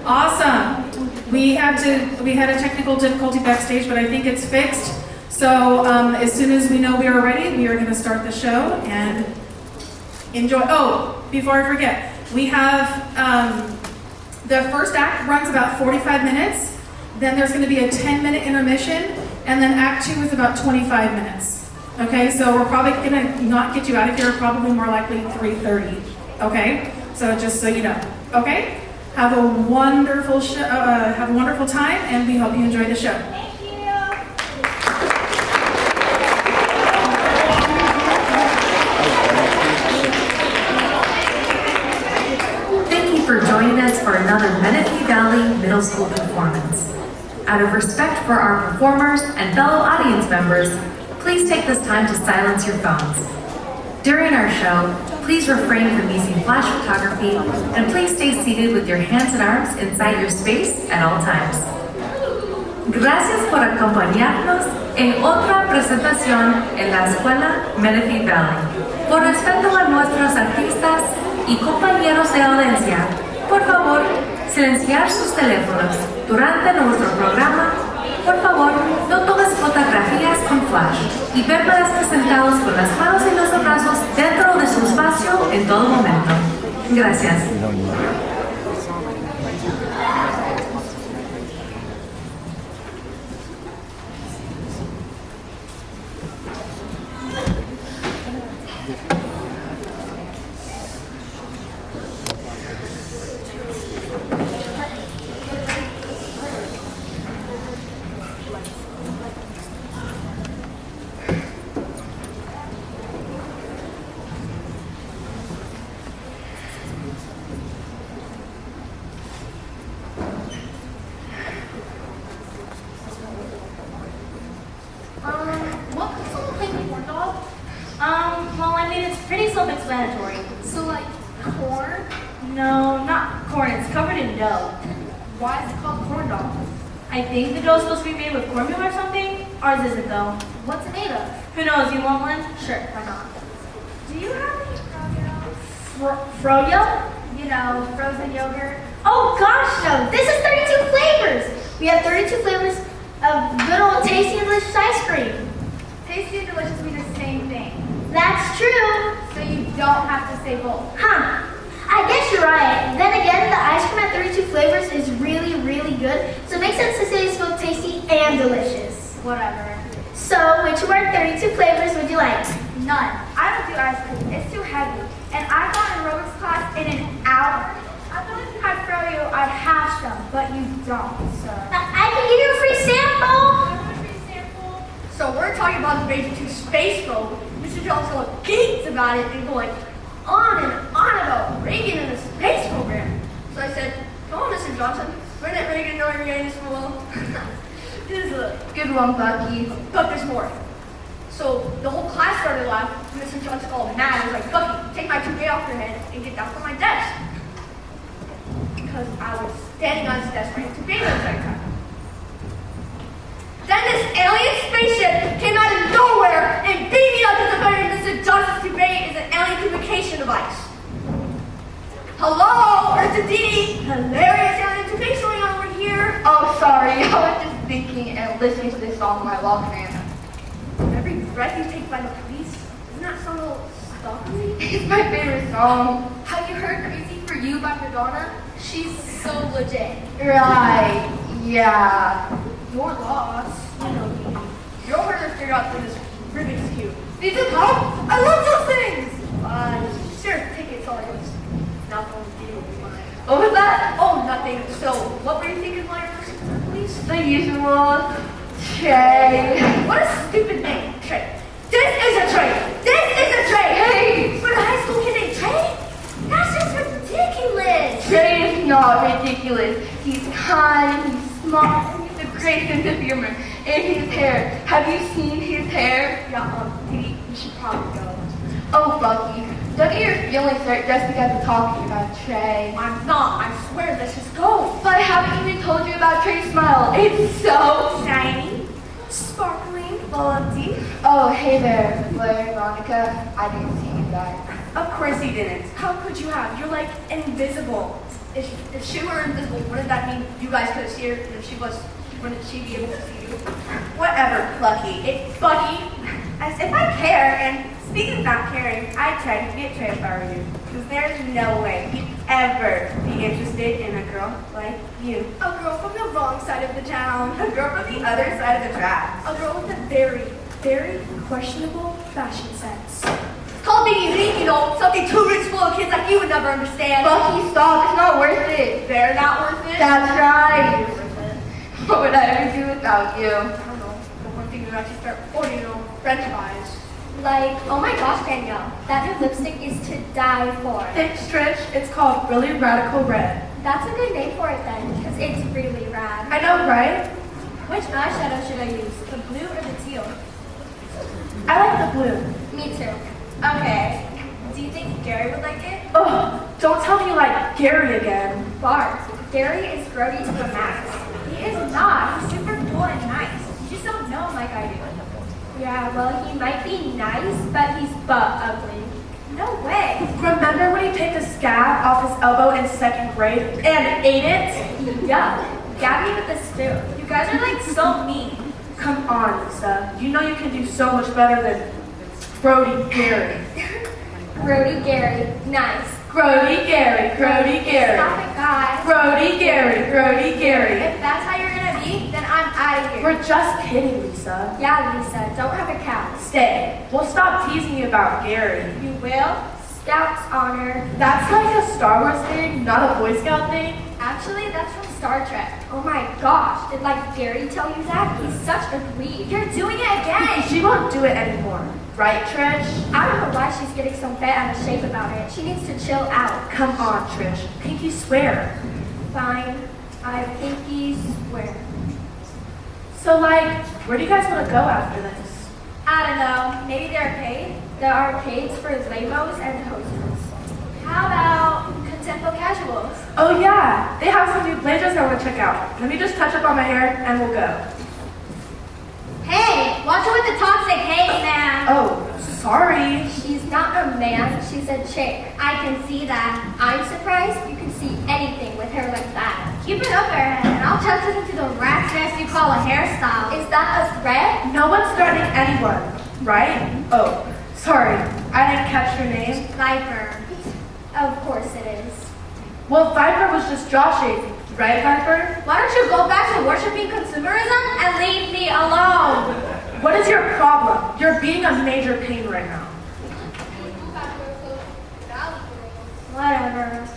Awesome. We had a technical difficulty backstage, but I think it's fixed. So as soon as we know we are ready, we are going to start the show and enjoy. Oh, before I forget, we have the first act runs about 45 minutes. Then there's going to be a 10-minute intermission, and then Act 2 is about 25 minutes. Okay, so we're probably going to not get you out of here, probably more likely 3:30. Okay, so just so you know. Okay, have a wonderful have a wonderful time, and we hope you enjoy the show. Thank you. Thank you for joining us for another Menifee Valley Middle School performance. Out of respect for our performers and fellow audience members, please take this time to silence your phones. During our show, please refrain from using flash photography and please stay seated with your hands and arms inside your space at all times. Gracias por acompañarnos en otra presentación en la Escuela Menifee Valley. Por respeto a nuestros artistas y compañeros de audiencia, por favor, silenciar sus teléfonos durante nuestro programa. Por favor, no tomes fotografías con flash y permanezcan sentados con las manos en los brazos dentro de su espacio en todo momento. Gracias. What could someone play with corn dog? Well, I mean, it's pretty self-explanatory. So, like, corn? No, not corn. It's covered in dough. Why is it called corn dog? I think the dough's supposed to be made with cornmeal or something. Ours isn't, though. What's it made of? Who knows? You want one? Sure, why not? Do you have any froyo? Froyo? You know, frozen yogurt. Oh, gosh, no. This is 32 flavors. We have 32 flavors of good old tasty and delicious ice cream. Tasty and delicious mean the same thing. That's true. So you don't have to say both. Huh. I guess you're right. Then again, the ice cream at 32 flavors is really, really good. So it makes sense to say it's both tasty and delicious. Whatever. So, which of our 32 flavors would you like? None. I don't do ice cream. It's too heavy. And I got an aerobics class in an hour. I thought if you had froyo, I'd have some, but you don't, so. I can give you a free sample. So we're talking about the Basic 2 Space Probe. Mr. Johnson geeks about it and go like on and on about Reagan and the space program. So I said, come on, Mr. Johnson, when did Reagan know we were getting to school? This is a good one, Bucky. But there's more. So the whole class started laughing. Mr. Johnson all mad. He was like, Bucky, take my toupee off your head and get down from my desk. Because I was standing on his desk wearing a toupee the entire time. Then this alien spaceship came out of nowhere and beat me up to the fact that Mr. Johnson's toupee is an alien communication device. Hello, Earth and Dee. Hilarious alien toupee showing on over here. Oh, sorry. I was just thinking and listening to this song on my Walkman. Every breath you take by the police, isn't that some little stalkery? It's my favorite song. Have you heard Crazy for You by Madonna? She's so legit. Right. Yeah. You're lost. You know me. You're hard to figure out through this Rubik's Cube. These are pop? I love those things! Sure, tickets all yours. Not going to deal with mine. What was that? Oh, nothing. So, what were you thinking while you were listening to the police? The usual. Trey. What a stupid name, Trey. This is a Trey! This is a Trey! Hey! For a high school kid named Trey? That's just ridiculous! Trey is not ridiculous. He's kind, he's smart, and he's a great sense of humor. And his hair. Have you seen his hair? Yeah, Dee, you should probably go. Oh, Bucky. Don't get your feelings hurt just because we're talking about Trey. I'm not. I swear, let's just go. But I haven't even told you about Trey's smile. It's so Shiny, sparkling, full of teeth. Oh, hey there, Blair, Veronica. I didn't see you guys. Of course he didn't. How could you have? You're like invisible. If she were invisible, wouldn't that mean you guys could see her? And if she was, wouldn't she be able to see you? Whatever, Plucky. It's Buggy. As if I care, and speaking of not caring, I'd try to get Trey if I were you. Because there's no way you'd ever be interested in a girl like you. A girl from the wrong side of the town. A girl from the other side of the tracks. A girl with a very, very questionable fashion sense. It's called being unique, you know, something too rich for kids like you would never understand. Bucky, stop. It's not worth it. They're not worth it? That's right. What would I ever do without you? I don't know. The one thing is actually start ordering your own French fries. Like, oh my gosh, Danielle, that new lipstick is to die for. Thanks, Trish. It's called Really Radical Red. That's a good name for it then, because it's really rad. I know, right? Which eyeshadow should I use, the blue or the teal? I like the blue. Me too. Okay. Do you think Gary would like it? Oh, don't tell me you like Gary again. Bart, Gary is grody to the max. He is not. He's super cool and nice. You just don't know him like I do. Yeah, well, he might be nice, but he's butt ugly. No way. Remember when he picked a scab off his elbow in 2nd grade and ate it? Yeah. Gabby with the spoon. You guys are like so mean. Come on, Lisa. You know you can do so much better than Brody Gary. Grody Gary, nice. Grody Gary, Grody Gary. Stop it, guys. Grody Gary, Grody Gary. If that's how you're gonna be, then I'm out of here. We're just kidding, Lisa. Yeah, Lisa, don't have a cow. Stay. We'll stop teasing you about Gary. You will? Scouts honor. That's like a Star Wars thing, not a Boy Scout thing. Actually, that's from Star Trek. Oh my gosh, did like Gary tell you that? He's such a dweeb. You're doing it again. She won't do it anymore. Right, Trish? I don't know why she's getting so bent out of shape about it. She needs to chill out. Come on, Trish. Pinky swear. Fine. I pinky swear. So, like, where do you guys want to go after this? I don't know. Maybe the arcade? The arcades for lamos and hosters. How about Contempo Casuals? Oh, yeah. They have some new blazers I want to check out. Let me just touch up on my hair and we'll go. Hey, watch her with the toxic hate, man. Oh, sorry. She's not a man, she's a chick. I can see that. I'm surprised you can see anything with hair like that. Keep it up, Airhead, and I'll tuck it into the rat dress you call a hairstyle. Is that a threat? No one's threatening anyone, right? Oh, sorry. I didn't catch your name. Viper. Of course it is. Well, Viper was just joshing, right, Viper? Why don't you go back to worshiping consumerism and leave me alone? What is your problem? You're being a major pain right now. Whatever.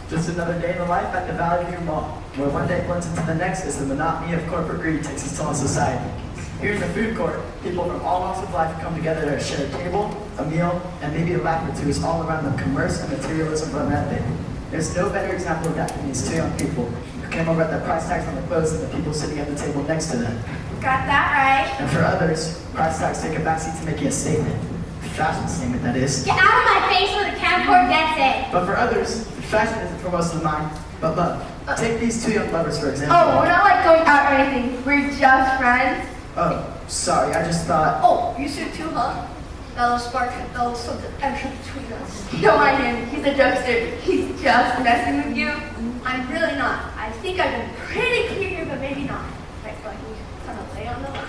Just another day in the life at the Valley View Mall, where one day blends into the next as the monotony of corporate greed takes its toll on society. Here in the food court, people from all walks of life come together to share a table, a meal, and maybe a laugh or two as all around them commerce and materialism run rampant. There's no better example of that than these two young people who came over at the price tags on the clothes than the people sitting at the table next to them. Got that right. And for others, price tags take a backseat to making a statement. A fashion statement, that is. Get out of my face or the camcorder gets it. But for others, fashion isn't for most of mine, but love. Take these two young lovers, for example. Oh, we're not like going out or anything. We're just friends. Oh, sorry, I just thought... Oh, you should too, huh? That little spark, that little something extra between us. Don't mind him. He's a jokester. He's just messing with you. I'm really not. I think I've been pretty clear here, but maybe not. Like, kind of lay on the line.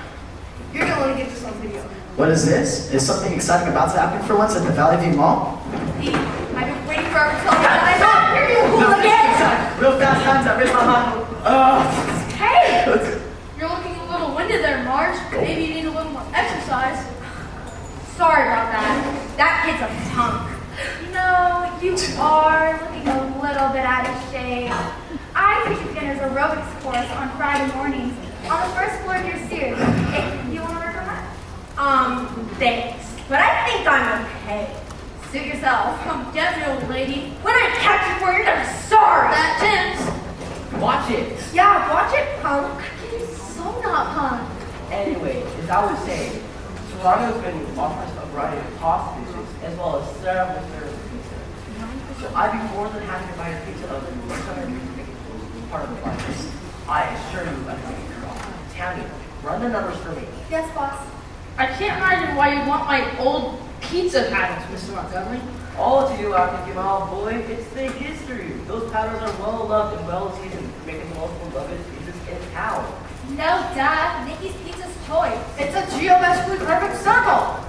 You're gonna want to get this on video. What is this? Is something exciting about to happen for once at the Valley View Mall? Pete, I've been waiting forever to tell you that. Here you hooligan! Real fast times, I ripped my mind. Hey! You're looking a little winded there, Marge. Maybe you need a little more exercise. Sorry about that. That kid's a punk. No, you are looking a little bit out of shape. I teach beginners aerobics course on Friday mornings on the first floor of your series. If you want to come up. Thanks. But I think I'm okay. Suit yourself. Come get me, old lady. When I catch you for it, you're sorry. That Tim's. Watch it. Yeah, watch it, punk. He's so not punk. Anyway, as I was saying, Toronto's been offering a variety of pasta dishes as well as several service pizza. So I'd be more than happy to buy your pizza oven or something to make it part of the process. I assure you, I'm going to draw. Tammy, run the numbers for me. Yes, boss. I can't imagine why you want my old pizza patterns, Mr. Montgomery. All to you, Dr. Jamal, boy, it's the history. Those patterns are well loved and well seasoned, making the most beloved pizzas in town. No, Dad. Nikki's Pizza's choice. It's a geometrically perfect circle.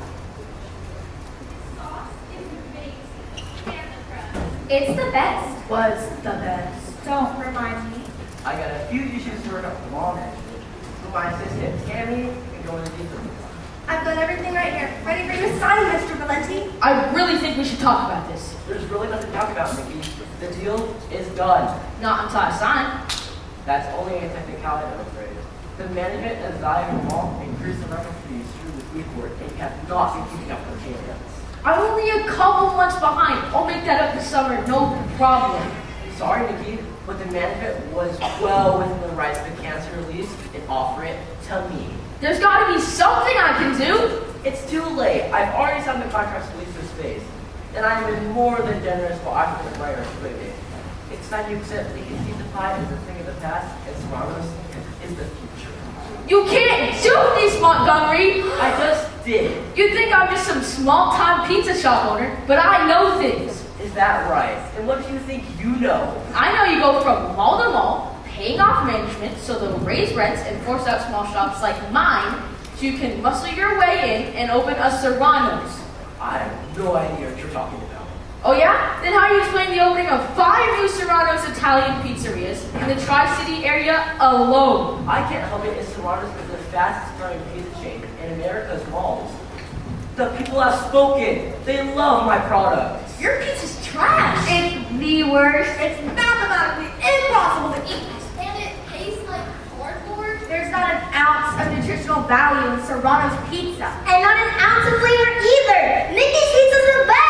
It's the best. Was the best. Don't remind me. I got a few issues to work out with mom, actually. So my assistant, Tammy, can go into detail. I've got everything right here. Ready for you to sign, Mr. Valenti? I really think we should talk about this. There's really nothing to talk about, Nikki. The deal is done. Not until I sign. That's only a technicality, I'm afraid. The management and Zion Mall increased the rental fees through the fee court and have not been keeping up with payments. I'm only a couple months behind. I'll make that up this summer, no problem. Sorry, Nikki, but the management was well within the rights to cancel your lease and offer it to me. There's got to be something I can do. It's too late. I've already signed the contract to lease the space, and I'm been more than generous for occupying my equipment. It's time you accept that Pie is a thing of the past, and Serrano's is the future. You can't do this, Montgomery. I just did. You think I'm just some small-time pizza shop owner, but I know things. Is that right? And what do you think you know? I know you go from mall to mall, paying off management so they'll raise rents and force out small shops like mine so you can muscle your way in and open a Serrano's. I have no idea what you're talking about. Oh yeah? Then how do you explain the opening of 5 new Serrano's Italian pizzerias in the Tri-City area alone? I can't help it if Serrano's is the fastest growing pizza chain in America's malls. The people have spoken. They love my products. Your pizza's trash. It's the worst. It's mathematically impossible to eat. And it tastes like cardboard. There's not an ounce of nutritional value in Serrano's pizza. And not an ounce of flavor either. Nikki's pizza's the best.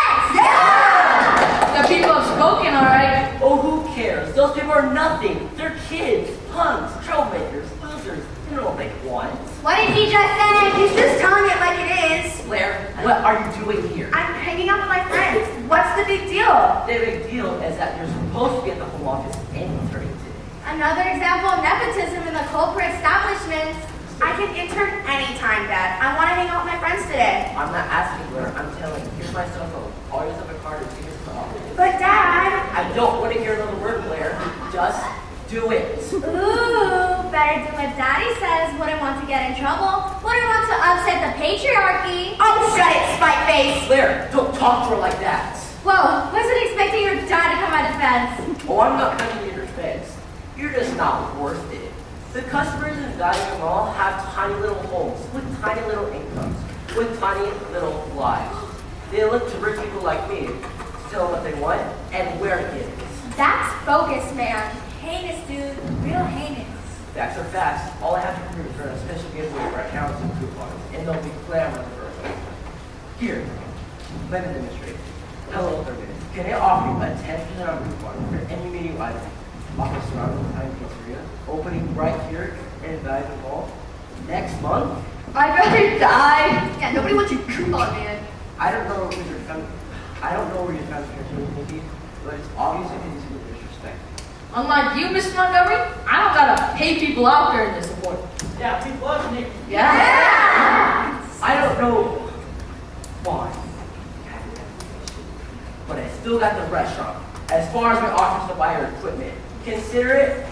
The people have spoken, all right. Oh, who cares? Those people are nothing. They're kids, punks, troublemakers, losers. They don't know what they want. What did he just say? He's just telling it like it is. Blair, what are you doing here? I'm hanging out with my friends. What's the big deal? The big deal is that you're supposed to be at the home office interning today. Another example of nepotism in the culprit establishment. I can intern anytime, Dad. I want to hang out with my friends today. I'm not asking, Blair. I'm telling you. Here's my cell phone. Call yourself a card and take us to the office. But Dad. I don't want to hear another word, Blair. Just do it. Ooh, better do what Daddy says. Wouldn't want to get in trouble. Wouldn't want to upset the patriarchy. Oh, shut it, spite face. Blair, don't talk to her like that. Whoa, wasn't expecting your dad to come out of defense. Oh, I'm not coming to your defense. You're just not worth it. The customers in Valley Mall have tiny little homes with tiny little incomes, with tiny little lives. They look to rich people like me to tell them what they want and where to get it. That's focus, man. Heinous, dude. Real heinous. Facts are facts. All I have to prove is earn a special giveaway for accounts and coupons, and they'll be clamoring for it. Here, let me demonstrate. Hello, Urban. Can I offer you a 10% off coupon for any menu item off the surrounding Italian pizzeria, opening right here in Valley Mall next month? I'd rather die. Yeah, nobody wants your coupon, man. I don't know where you're found Nikki, but it's obvious it is with disrespect. Unlike you, Mr. Montgomery, I don't gotta pay people out there to support. Yeah, people love Nikki. Yeah. I don't know why, but I still got the restaurant. As far as my offers to buy your equipment, consider it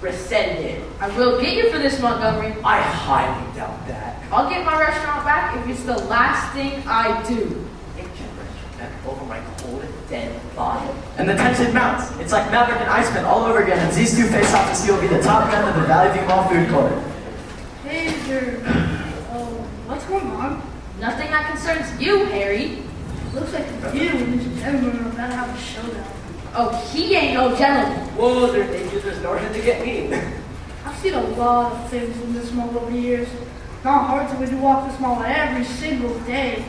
rescinded. I will get you for this, Montgomery. I highly doubt that. I'll get my restaurant back if it's the last thing I do. Get your restaurant back over my cold, dead body. And the tension mounts. It's like Maverick and Iceman all over again as these two face off to see who will be the top gun of the Valley View Mall food court. Hey there. What's going on? Nothing that concerns you, Harry. Looks like you and this gentleman are about to have a showdown. Oh, he ain't no gentleman. Whoa, they're dangerous. Nor did they get me. I've seen a lot of things in this mall over the years. Not hard to when you walk this mall every single day.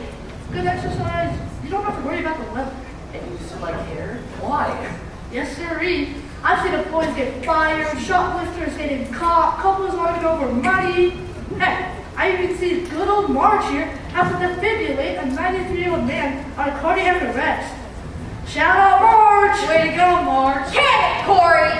Good exercise. You don't have to worry about the weather. And you still like hair? Why? Yes, sirree. I've seen employees get fired, shoplifters getting caught, couples arguing over money. Heck, I even see good old Marge here have to defibrillate a 93-year-old man on a cardiac arrest. Shout out Marge! Way to go, Marge. Get it, Corey!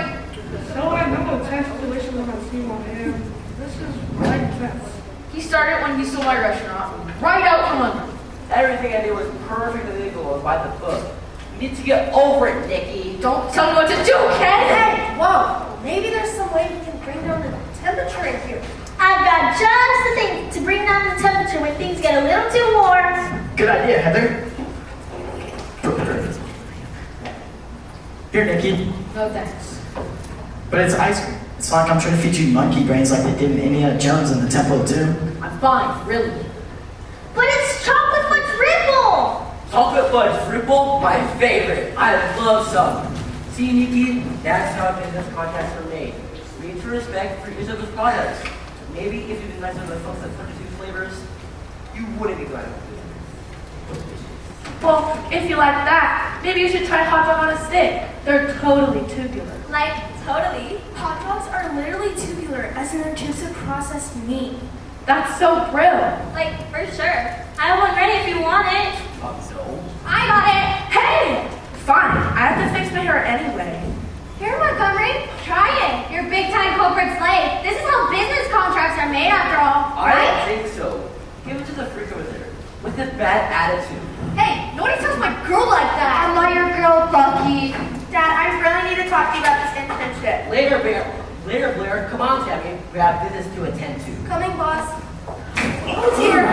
So I know a tense situation when I see one here. This is right fence. He started when he stole my restaurant, right out from under. Everything I did was perfectly legal and by the book. You need to get over it, Nikki. Don't tell me what to do, Ken! Hey, whoa! Maybe there's some way we can bring down the temperature in here. I've got just the thing to bring down the temperature when things get a little too warm. Good idea, Heather. Here, Nikki. No thanks. But it's ice cream. It's not like I'm trying to feed you monkey brains like they did in Indiana Jones in the Temple of Doom. I'm fine, really. But it's chocolate fudge ripple. Chocolate fudge fruit bowl, my favorite. I love some. See, Nikki, that's how business contracts are made. Mutual respect for each other's products. Maybe if you did nice to the folks that purchase these flavors, you wouldn't be glad of it. Well, if you like that, maybe you should try hot dog on a stick. They're totally tubular. Like, totally. Hot dogs are literally tubular as an intrusive processed meat. That's so brittle. Like, for sure. I have one ready if you want it. No. I got it. Hey! Fine, I have to fix my hair anyway. Here, Montgomery, try it. You're a big-time corporate slave. This is how business contracts are made, after all, I don't right? think so. Give it to the freak over there with the bad attitude. Hey, nobody touch my girl like that. I'm not your girl, Bucky. Dad, I really need to talk to you about this internship. Later, Blair. Come on, Tammy. We have business to attend to. Coming, boss. Oh, dear.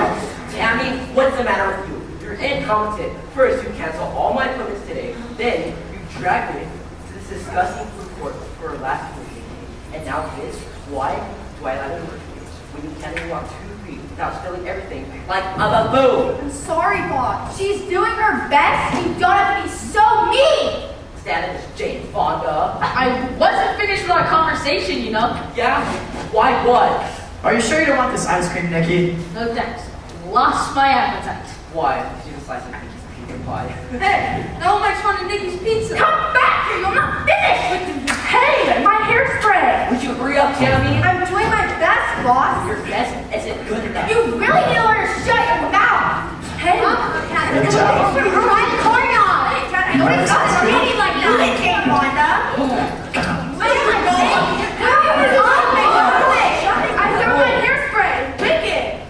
Tammy, what's the matter with you? You're incompetent. First, you cancel all my appointments today. Then, you drag me to this disgusting food court for last week. And now this? Why do I allow you to work with me when you can't even walk 2 feet without spilling everything like a baboon? I'm sorry, boss. She's doing her best. You don't have to be so mean. Stand in this Jane Fonda. I wasn't finished with our conversation, you know. Yeah? Why what? Are you sure you don't want this ice cream, Nikki? No thanks. Lost my appetite. Why? She's a slice of Nikki's pecan pie. Hey, no one makes fun of Nikki's pizza. Come back here, you're not finished! Hey, my hairspray! Would you hurry up, Tammy? I'm doing my best, boss. Your best isn't good enough. You really need to learn to shut your mouth. Hey! Good job. You're right, corn on. Nobody's got a lady like that. You can't, Wanda. Wait a minute. How is it on me? I threw my hairspray! Wicked!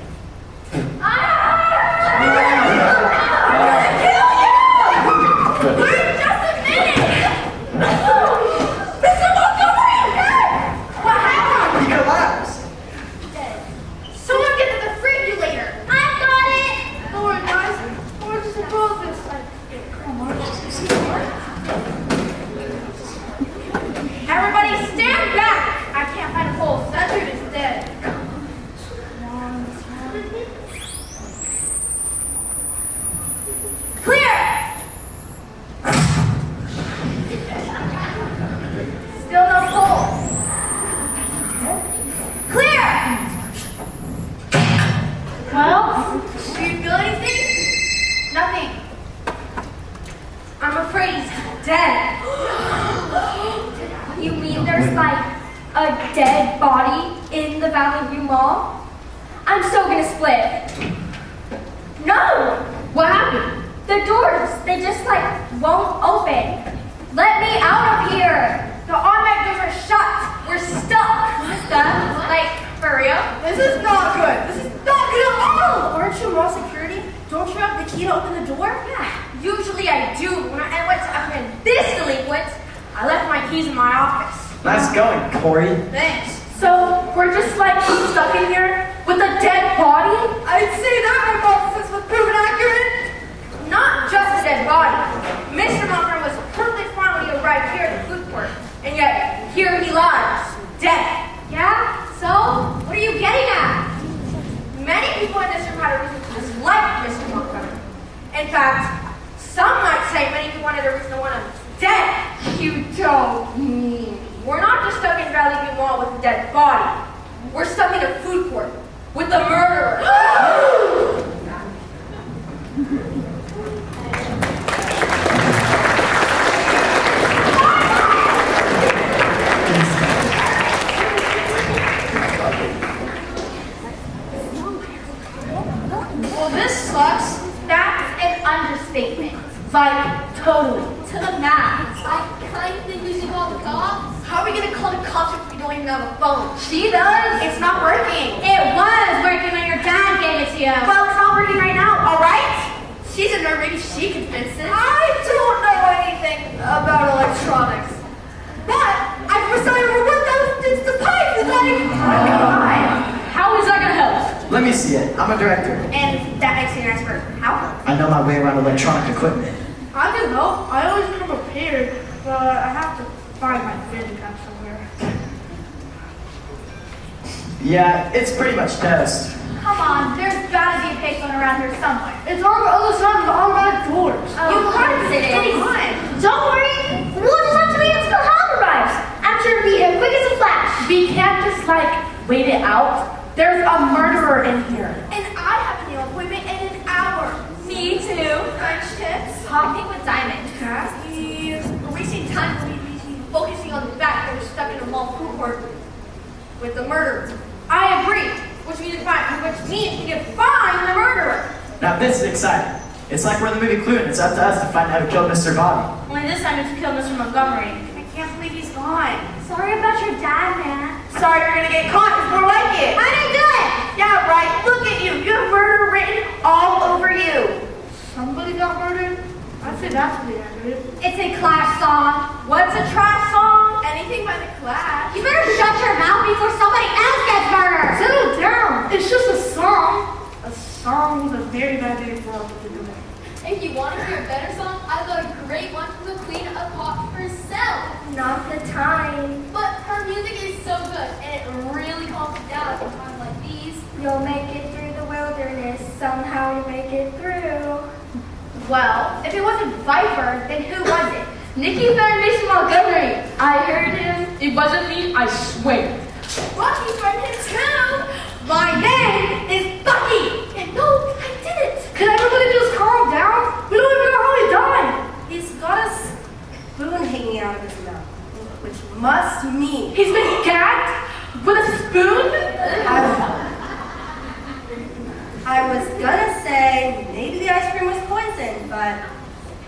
Wait just a minute. Mr. Montgomery! What happened? He collapsed. Someone get to the refrigerator. I got it. Don't worry, guys. We're just above this. Everybody stand back. I can't find a hole. That dude is dead. Clear. Still no hole. Clear. Well, do you feel anything? Nothing. I'm afraid he's dead. You mean there's like a dead body in the Valley View Mall? I'm so gonna split. No! What happened? The doors, they just like won't open. Let me out of here! The automatic doors are shut. We're stuck. Stuck? Like, for real? This is not good. This is not good at all. Aren't you mall security? Don't you have the key to open the door? Yeah. Usually I do. When I went to apprehend this delinquent, I left my keys in my office. Nice going, Corey. Thanks. So, we're just like stuck in here with a dead body? I'd say that hypothesis was proven accurate. Not just a dead body. Mr. Montgomery was perfectly fine when he arrived here at the food court. And yet, here he lies, dead. Yeah? So, what are you getting at? Many people in this room had a reason to dislike Mr. Montgomery. In fact, some might say many people wanted a reason to want him dead. You don't mean. We're not just stuck in Valley View Mall with a dead body. We're stuck in a food court with a murderer. Well, this sucks. That's an understatement. Like, totally. To the max. I kind of think we should call the cops. How are we going to call the cops if we don't don't even have a phone. She does. It's not working. It was working when your dad gave it to you. Well, it's not working right now, alright? She's a nerd, maybe she can fix it. I don't know anything about electronics. But I can tell you what it's the pipe is like. How is that gonna help? Let me see it. I'm a director. And that makes you an expert. How? I know my way around electronic equipment. I can help. I always come prepared, but I have to find my vision cap somewhere. Yeah, it's pretty much toast. Come on, there's gotta be a payphone around here somewhere. It's on the other side of the automatic doors. Of course it is. Come on. Don't worry, we'll just have to wait until help arrives. I'm sure it'll be as quick as a flash. We can't just wait it out. There's a murderer in here. And I have a nail appointment in an hour. Me too. French tips. Talking with Diamond. Cassie. We're wasting time focusing on the fact that we're stuck in a mall food court with the murderer. I agree. Which means we can find the murderer. Now this is exciting. It's like we're in the movie Clue, and it's up to us to find out who killed Mr. Bobby. Only this time it's killed Mr. Montgomery. I can't believe he's gone. Sorry about your dad, man. Sorry you're gonna get caught. It's more like it. I didn't do it. Yeah, right. Look at you. You have murder written all over you. Somebody got murdered? I'd say that's pretty accurate. It's a Clash song. What's a trash song? Anything by the Clash. You better shut your mouth before somebody else gets murdered. Settle down. It's just a song. A song with a very bad name for what they're doing. If you want to hear a better song, I've got a great one from the Queen of Pop herself. Not the time. But her music is so good, and it really calms you down at times like these. You'll make it through the wilderness. Somehow you make it through. Well, if it wasn't Viper, then who was it? Nikki found Mr. Montgomery. I heard him. It wasn't me, I swear. Bucky found him too. My name is Bucky. And no, I didn't. Can everybody just calm down? We don't even know how he died. He's got a spoon hanging out of his mouth, which must mean He's been gagged with a spoon? I was gonna say maybe the ice cream was poisoned, but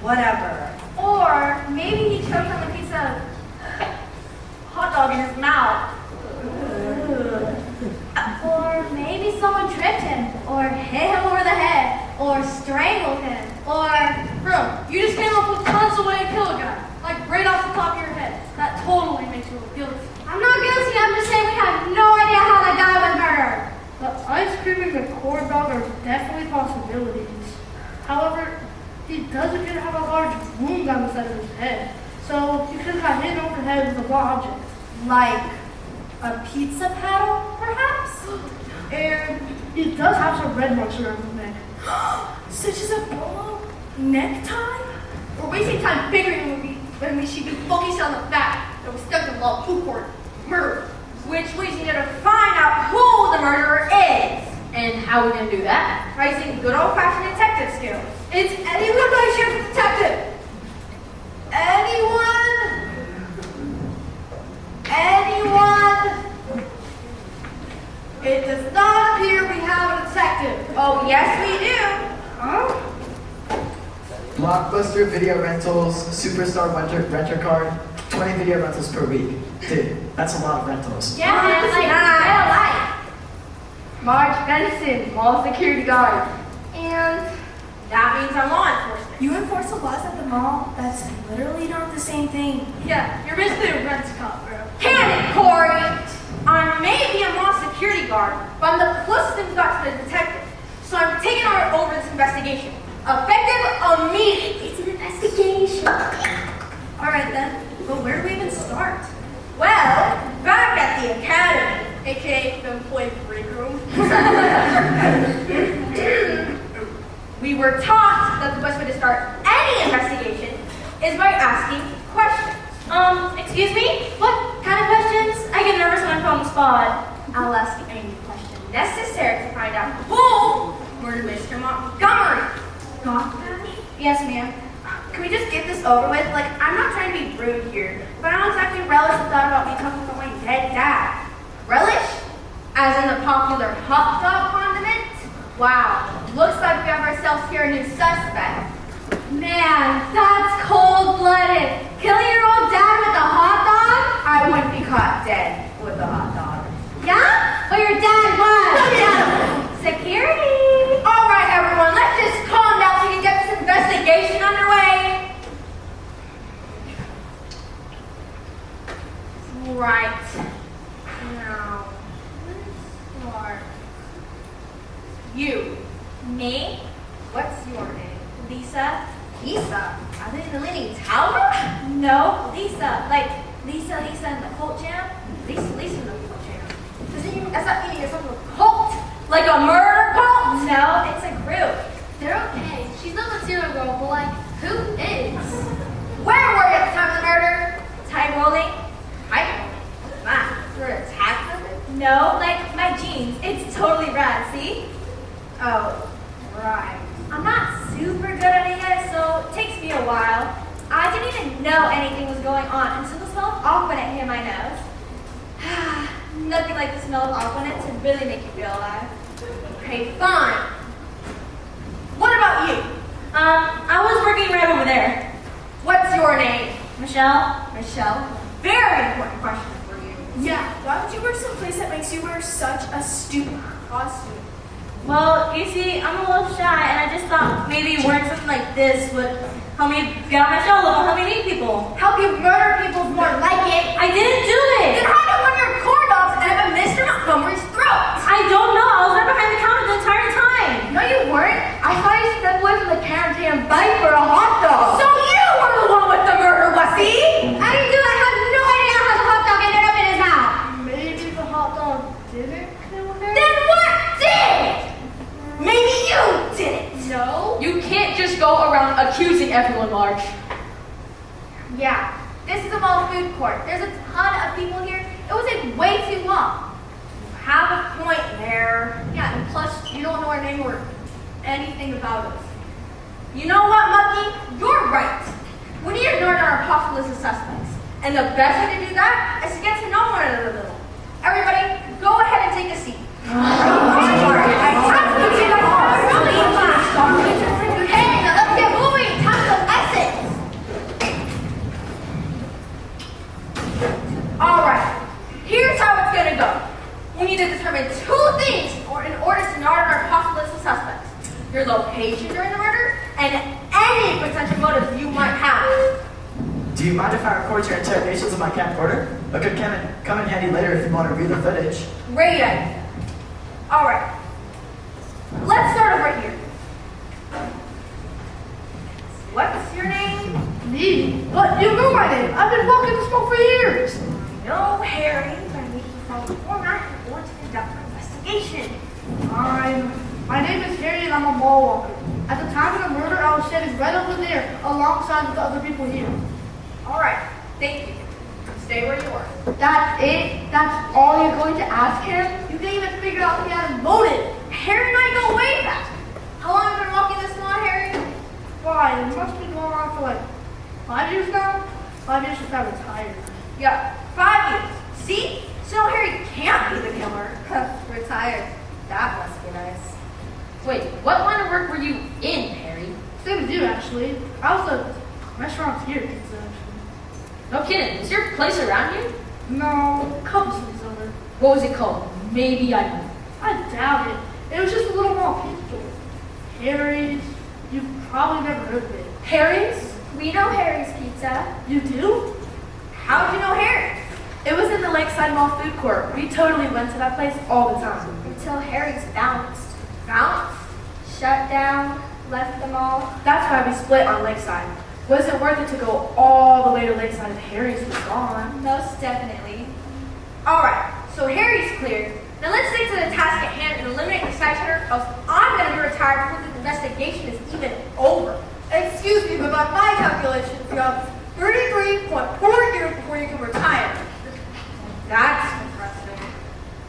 whatever. Or maybe he choked on a piece of hot dog in his mouth. Or maybe someone tripped him, or hit him over the head, or strangled him, or... Bro, you just came up with tons of ways to kill a guy. Like right off the top of your head. That totally makes you look guilty. I'm not guilty, I'm just saying we have no idea how that guy was murdered. The ice cream and the corn dog are definitely possibilities. However, he does appear to have a large wound on the side of his head. So he could have got hit over the head with a blunt object. Like a pizza paddle, perhaps? And he does have some red marks around his neck. Such as a bolo necktie? We're wasting time figuring when we should be focused on the fact that we're stuck in a mall food court murder. Which leads me to find out who the murderer is. And how are we gonna do that? By using good old-fashioned detective skills. Is anyone by chance a detective? Anyone? It does not appear we have a detective. Oh, yes we do. Huh? Blockbuster video rentals, Superstar renter card, 20 video rentals per week. Dude, that's a lot of rentals. Yeah, man, like, real life. Marge Benson, mall security guard. And that means I'm law enforcement. You enforce the laws at the mall? That's literally not the same thing. Yeah, you're basically a rent cop, bro. Hand it, Corey! I may be a mall security guard, but I'm the closest thing we got to the detective. So I'm taking over this investigation. Effective immediately. It's an investigation. Alright then, but where do we even start? Well, back at the academy, aka the employee break room. We were taught that the best way to start any investigation is by asking questions. Excuse me? What kind of questions? I get nervous when I'm put on the spot. I'll ask you any question necessary to find out who murdered Mr. Montgomery. Got that? Yes, ma'am. Can we just get this over with? Like, I'm not trying to be rude here, but I don't exactly relish the thought about me talking about my dead dad. Relish? As in the popular hot dog condiment? Wow, looks like we have ourselves here a new suspect. Man, that's cold-blooded. Killing your old dad with a hot dog? I wouldn't be caught dead with a Lisa? Are they in the Leaning Tower? No, Lisa. Like Lisa and the Cult Jam. Lisa in the Cult Jam. Does that mean you're from a cult? Like a murder cult? No, it's a group. They're okay. She's not the serial girl, but like, who is? Where were you at the time of the murder? Tie rolling? You're attacking? No, like my jeans. It's totally rad, see? Oh, right. I'm not super good at it yet, so it takes me a while. I didn't even know anything was going on until the smell of aquanet hit my nose. Nothing like the smell of aquanet to really make you feel alive. Okay, fine. What about you? I was working right over there. What's your name? Michelle? Very important question for you. Yeah, why would you work someplace that makes you wear such a stupid costume? Well, you see, I'm a little shy, and I just thought maybe wearing something like this would help me get on my shelf and help me meet people. Help you murder people is more like it. I didn't do Then it! how did one of your corn dogs end up in Mr. Montgomery's throat? I don't know. I was right behind the counter the entire time. No, you weren't. I saw you step away from the counter and bite for a hot dog. So you were the one with the murder, Wessie? I didn't do it. I have no idea how the hot dog ended up in his mouth. Maybe the hot dog didn't kill her? Then what did? Maybe you did it. No. You can't just go around accusing everyone, Marge. Yeah, this is a mall food court. There's a ton of people here. It would take way too long. You have a point there. Yeah, and plus you don't know our name or anything about us. You know what, Mucky? You're right. We need to ignore our possible list of suspects. And the best way to do that is to get to know one another a little. Everybody, go ahead and take a seat. Hey, now let's get moving. Time for lessons. All right. Here's how it's gonna go. We need to determine two things in order to narrow our possible list of suspects: your location during the murder and any potential motives you might have. Do you mind if I record your interrogations on my camcorder? It could come in handy later if you want to view the footage. Great idea. All right. Let's start over here. What's your name? Me? But you know my name. I've been walking the smoke for years. No, Harry. I need you to follow the format. We're going to conduct an investigation. My name is Harry and I'm a mall walker. At the time of the murder, I was standing right over there alongside with the other people here. All right. Thank you. Stay where you are. That's it? That's all you're going to ask him? You didn't even figure out he had a motive. Harry and I go way back. How long have you been walking this lawn, Harry? Why? It must be going on for like 5 years now? 5 years since I retired. Yeah, 5 years. See? So Harry can't be the killer. Retired. That must be nice. Wait, what line of work were you in, Harry? Same as you, actually. I was a restaurateur, actually. No kidding. Is your place around here? No, a couple cities over. What was it called? Maybe I know. I doubt it. It was just a little mall pizza store. Harry's. You've probably never heard of it. Harry's? We know Harry's Pizza. You do? How'd you know Harry's? It was in the Lakeside Mall food court. We totally went to that place all the time. Until Harry's bounced. Bounced? Shut down? Left the mall? That's why we split on Lakeside. Wasn't worth it to go all the way to Lakeside if Harry's was gone. Most definitely. Alright, so Harry's cleared. Now let's stick to the task at hand and eliminate the side hitter, else I'm gonna be retired before the investigation is even over. Excuse me, but by my calculations, you have 33.4 years before you can retire. That's impressive.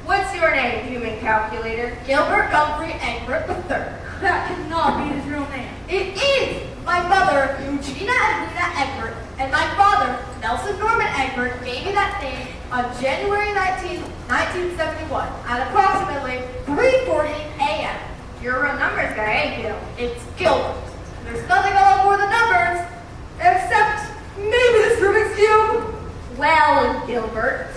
What's your name, human calculator? Gilbert Gumphrey Egbert III. That cannot be his real name. It is! My mother, Eugenia Edwina Egbert, and my father, Nelson Norman Egbert, gave me that name on January 19, 1971 at approximately 3:40 a.m. Your real number's got a Gil. It's Gilbert. There's nothing on board the numbers, except maybe this Rubik's Cube. Well, Gilbert,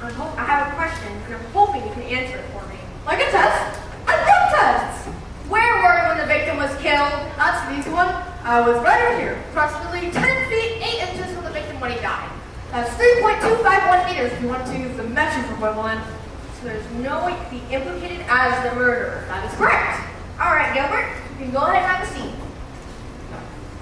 I have a question, and I'm hoping you can answer it for me. Like a test? A drug test! Where were you when the victim was killed? That's an easy one. I was right over here, approximately 10 feet 8 inches from the victim when he died. That's 3.251 meters if you want to use the metric equivalent. So there's no way to be implicated as the murderer. That is correct. All right, Gilbert, you can go ahead and have a seat.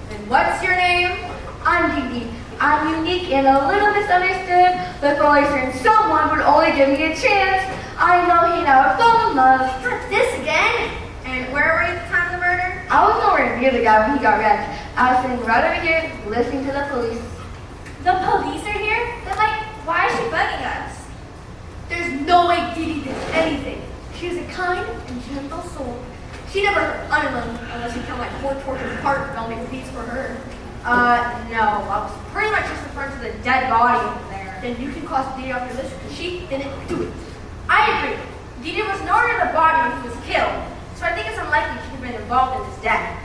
The what's your name? I'm Dee. I'm unique and a little misunderstood, but for always certain someone would only give me a chance. I know he never fell in love. Not this again. And where were you at the time of the murder? I was nowhere near the guy when he got wrecked. I was sitting right over here, listening to the police. The police are here? Then, why is she bugging us? There's no way Dee did anything. She was a kind and gentle soul. She never hurt anyone unless you count poor tortured heart melting piece for her. No. I was pretty much just referring to the dead body over there. Then you can cross Dee off your list because she didn't do it. I agree. Dee was nowhere near the body when he was killed, so I think it's unlikely she could have been involved in his death.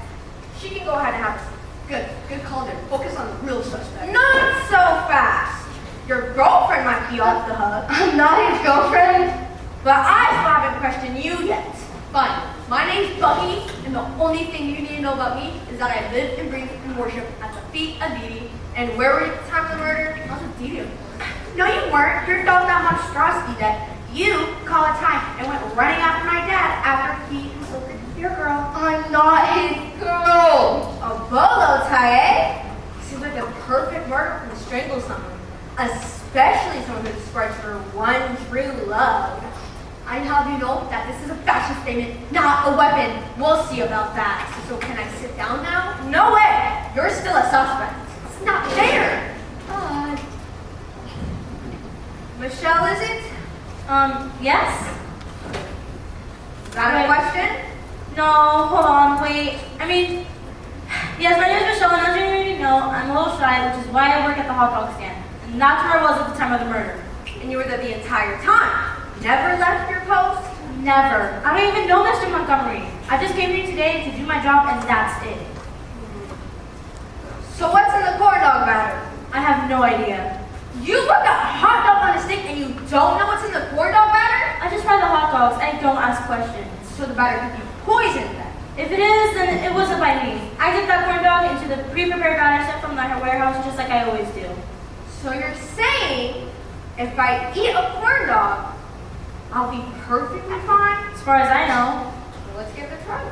She can go ahead and have us. Good call there. Focus on the real suspect. Not so fast. Your girlfriend might be off the hook. I'm not his girlfriend. But I still haven't questioned you yet. Fine. My name's Buggy, and the only thing you need to know about me is that I live and breathe and worship at the feet of Dee. And where were you at the time of the murder? I was with Dee, of course. No, you weren't. Your dog that monstrosity that you call a time and went running after my dad after he insulted your girl. I'm not his girl. A bolo tie, eh? Seems like a perfect murder to strangle someone, especially someone who describes her one true love. I have you know that this is a fashion statement, not a weapon. We'll see about that. So can I sit down now? No way! You're still a suspect. It's not fair. Michelle, is it? Yes? Is that a question? No, hold on, wait. Yes, my name is Michelle, and as you already know, I'm a little shy, which is why I work at the hot dog stand. And that's where I was at the time of the murder. And you were there the entire time? Never left your post? Never. I don't even know Mr. Montgomery. I just came here today to do my job, and that's it. So what's in the corn dog batter? I have no idea. You put the hot dog on a stick and you don't know what's in the corn dog batter? I just fry the hot dogs. I don't ask questions. So the batter could be poisoned then. If it is, then it wasn't by me. I dip that corn dog into the pre-prepared batter sent from the warehouse just like I always do. So you're saying if I eat a corn dog, I'll be perfectly fine? As far as I know. Well, let's give it a try.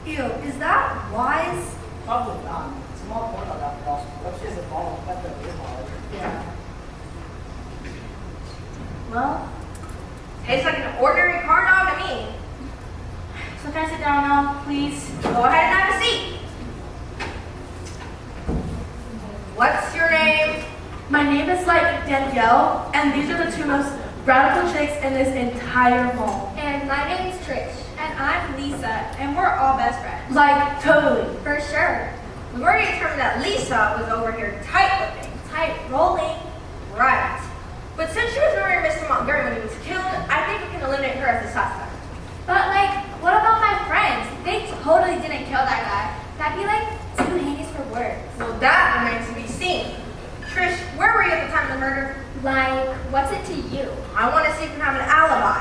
Ew, is that wise? Probably not. Small corn dog after all. That's just a ball. That's a baseball. Yeah. Well, Tastes like an ordinary corn dog to me. so can I sit down now, please? Go ahead and have a seat. What's your name? My name is Danielle, and these are the two most radical chicks in this entire mall. And my name's Trish. And I'm Lisa. And we're all best friends. Totally. For sure. We've already determined that Lisa was over here tight-whipping. Tight rolling. Right. But since she was marrying Mr. Montgomery when he was killed, I think we can eliminate her as a suspect. But what about my friends? They totally didn't kill that guy. That'd be too heinous for words. Well, that remains to be seen. Trish, where were you at the time of the murder? What's it to you? I want to see if you have an alibi.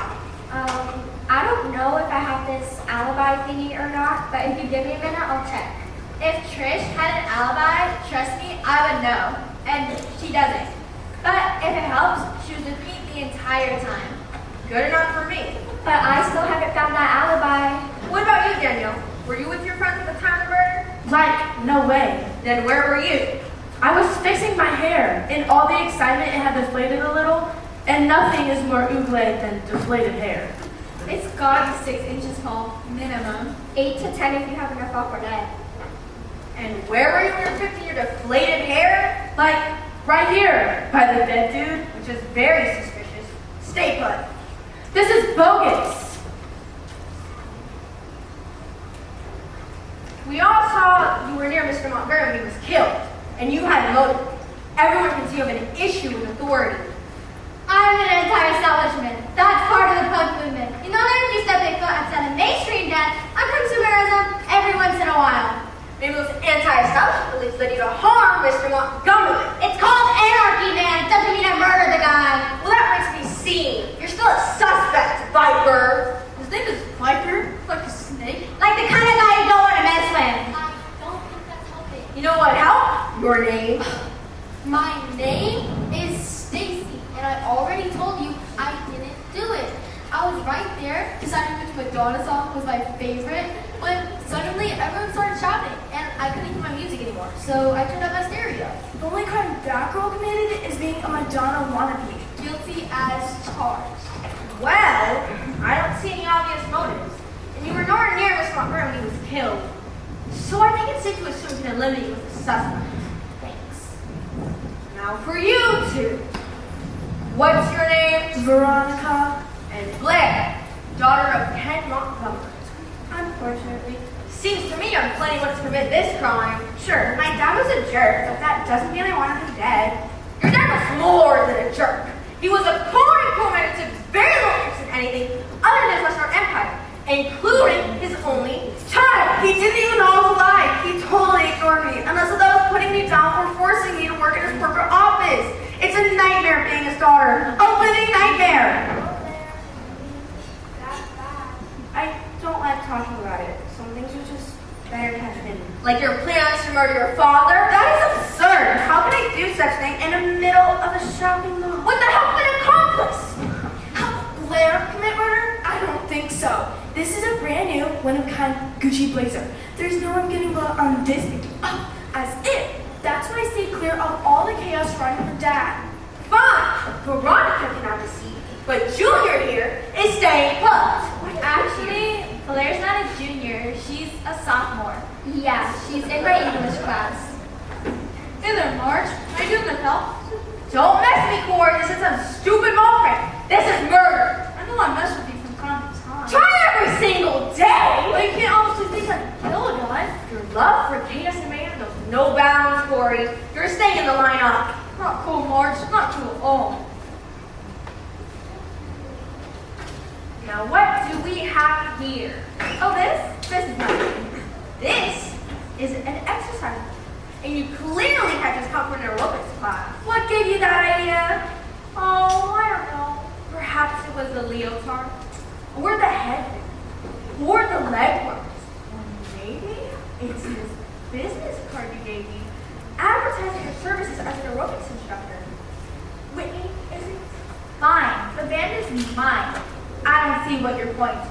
I don't know if I have this alibi thingy or not, but if you give me a minute, I'll check. If Trish had an alibi, trust me, I would know. And she doesn't. But if it helps, she was with me the entire time. Good enough for me. But I still haven't found that alibi. What about you, Danielle? Were you with your friends at the time of the murder? No way. Then where were you? I was fixing my hair. In all the excitement, it had deflated a little, and nothing is more ougle than deflated hair. It's gotta be 6 inches tall, minimum. 8 to 10 if you have enough aquanet. And where were you when you were fixing your deflated hair? Right here, by the dead dude. Which is very suspicious. Stay put. This is bogus. We all saw you were near Mr. Montgomery when he was killed, and you had a motive. Everyone can see you have an issue with authority. I'm an anti-establishment. That's part of the punk movement. You know that if you step a foot outside of mainstream death, I'm consumerism every once in a while. Maybe those anti-establishment beliefs led you to harm Mr. Montgomery. It's called anarchy, man. It doesn't mean I murdered the guy. Well, that remains to be seen. You're still a suspect, Viper. His name is Viper? Like a snake? Like the kind of guy you don't want to mess with. I don't think that's helping. You know what helped? Your name. My name is Stacy, and I already told you I didn't do it. I was right there, deciding which Madonna song was my favorite, when suddenly everyone started shouting, and I couldn't hear my music anymore, so I turned up my stereo. The only crime that girl committed is being a Madonna wannabe. Guilty as charged. Well, I don't see any obvious motives. And you were nowhere near Miss Montgomery when he was killed. So I think it's safe to assume we can eliminate you with the suspect. Thanks. Now for you two. What's your name? Veronica. And Blair, daughter of Ken Montgomery. Unfortunately. Seems to me I'm planning what to commit this crime. Sure, my dad was a jerk, but that doesn't mean I want him dead. Your dad was more than a jerk. He was a poor man who took very little interest in anything other than his restaurant empire, including his only child. He didn't even know I was alive. He totally ignored me, unless that was putting me down or forcing me to work in his corporate office. It's a nightmare being his daughter. A living nightmare. I don't like talking about it. Some things are just better kept hidden. Like your plans to murder your father? That is absurd. How can I do such thing in the middle of a shopping mall? With the help of an accomplice! Blair commit murder? I don't think so. This is a brand new, one-of-a-kind Gucci blazer. There's no one getting blood on this baby. Oh, as if. That's why I stayed clear of all the chaos surrounding her dad. Fine, Veronica can have a seat, but Junior here is staying put. Actually, Blair's not a junior. She's a sophomore. Yeah, she's in my English class. Hey there, Marge. How you doing, Miss Help? Don't mess with me, Corey. This is some stupid ballpark. This is murder. I know I mess with you from time to time. Try every single day. But you can't honestly think I'd kill a guy. Your love for chaos and mayhem knows no bounds, Corey. You're staying in the lineup. Not cool, Marge. Not cool at all. Now what do we have here? Oh, this is nothing. This is an exercise. And you clearly had just come from an aerobics class. What gave you that idea? Oh, I don't know. Perhaps it was the leotard, or the headband, or the leg warmers. Or maybe it's this business card you gave me, advertising your services as an aerobics instructor. Whitney, is it? Fine, the band is mine. I don't see what your point is.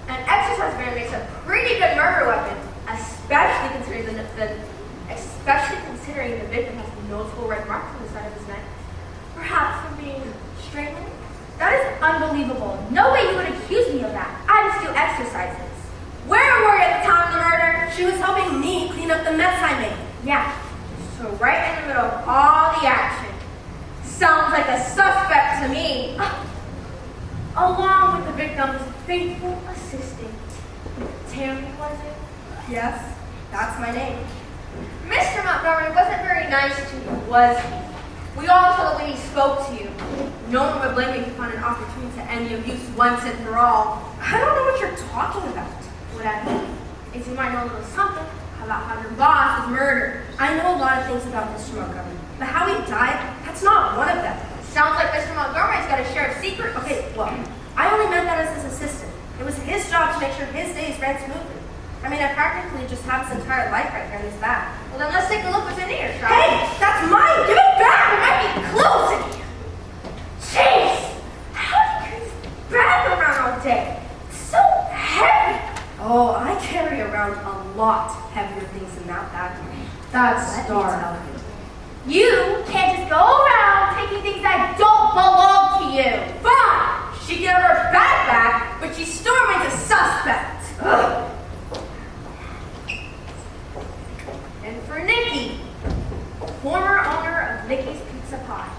An exercise band makes a pretty good murder weapon, especially considering the victim has noticeable red marks on the side of his neck. Perhaps from being strangled? That is unbelievable. No way you would accuse me of that. I just do exercises. Where were you at the time of the murder? She was helping me clean up the mess I made. Yeah, so right in the middle of all the action. Sounds like a suspect to me. Along with the victim's faithful assistant. Tammy, was it? Yes, that's my name. Mr. Montgomery wasn't very nice to you, was he? We all saw the way he spoke to you. No one would blame you if you found an opportunity to end the abuse once and for all. I don't know what you're talking about. What I mean is you might know a little something about how your boss was murdered. I know a lot of things about Mr. Montgomery, but how he died, that's not one of them. Sounds like Mr. Montgomery's got a share of secrets. Okay, well, I only meant that as his assistant. It was his job to make sure his days ran smoothly. I mean, I practically just have his entire life right here in his back. Well, then let's take a look what's in here, shall we? Hey, that's mine! Give it back! There might be clues in here. Jeez! How do you carry this bag around all day? It's so heavy. Oh, I carry around a lot heavier things than that bag. That's dark. You can't just go around taking things that don't belong to you. Fine! She gave her bag back, but she's storming the suspect. Ugh. And for Nikki, former owner of Nikki's Pizza Pie.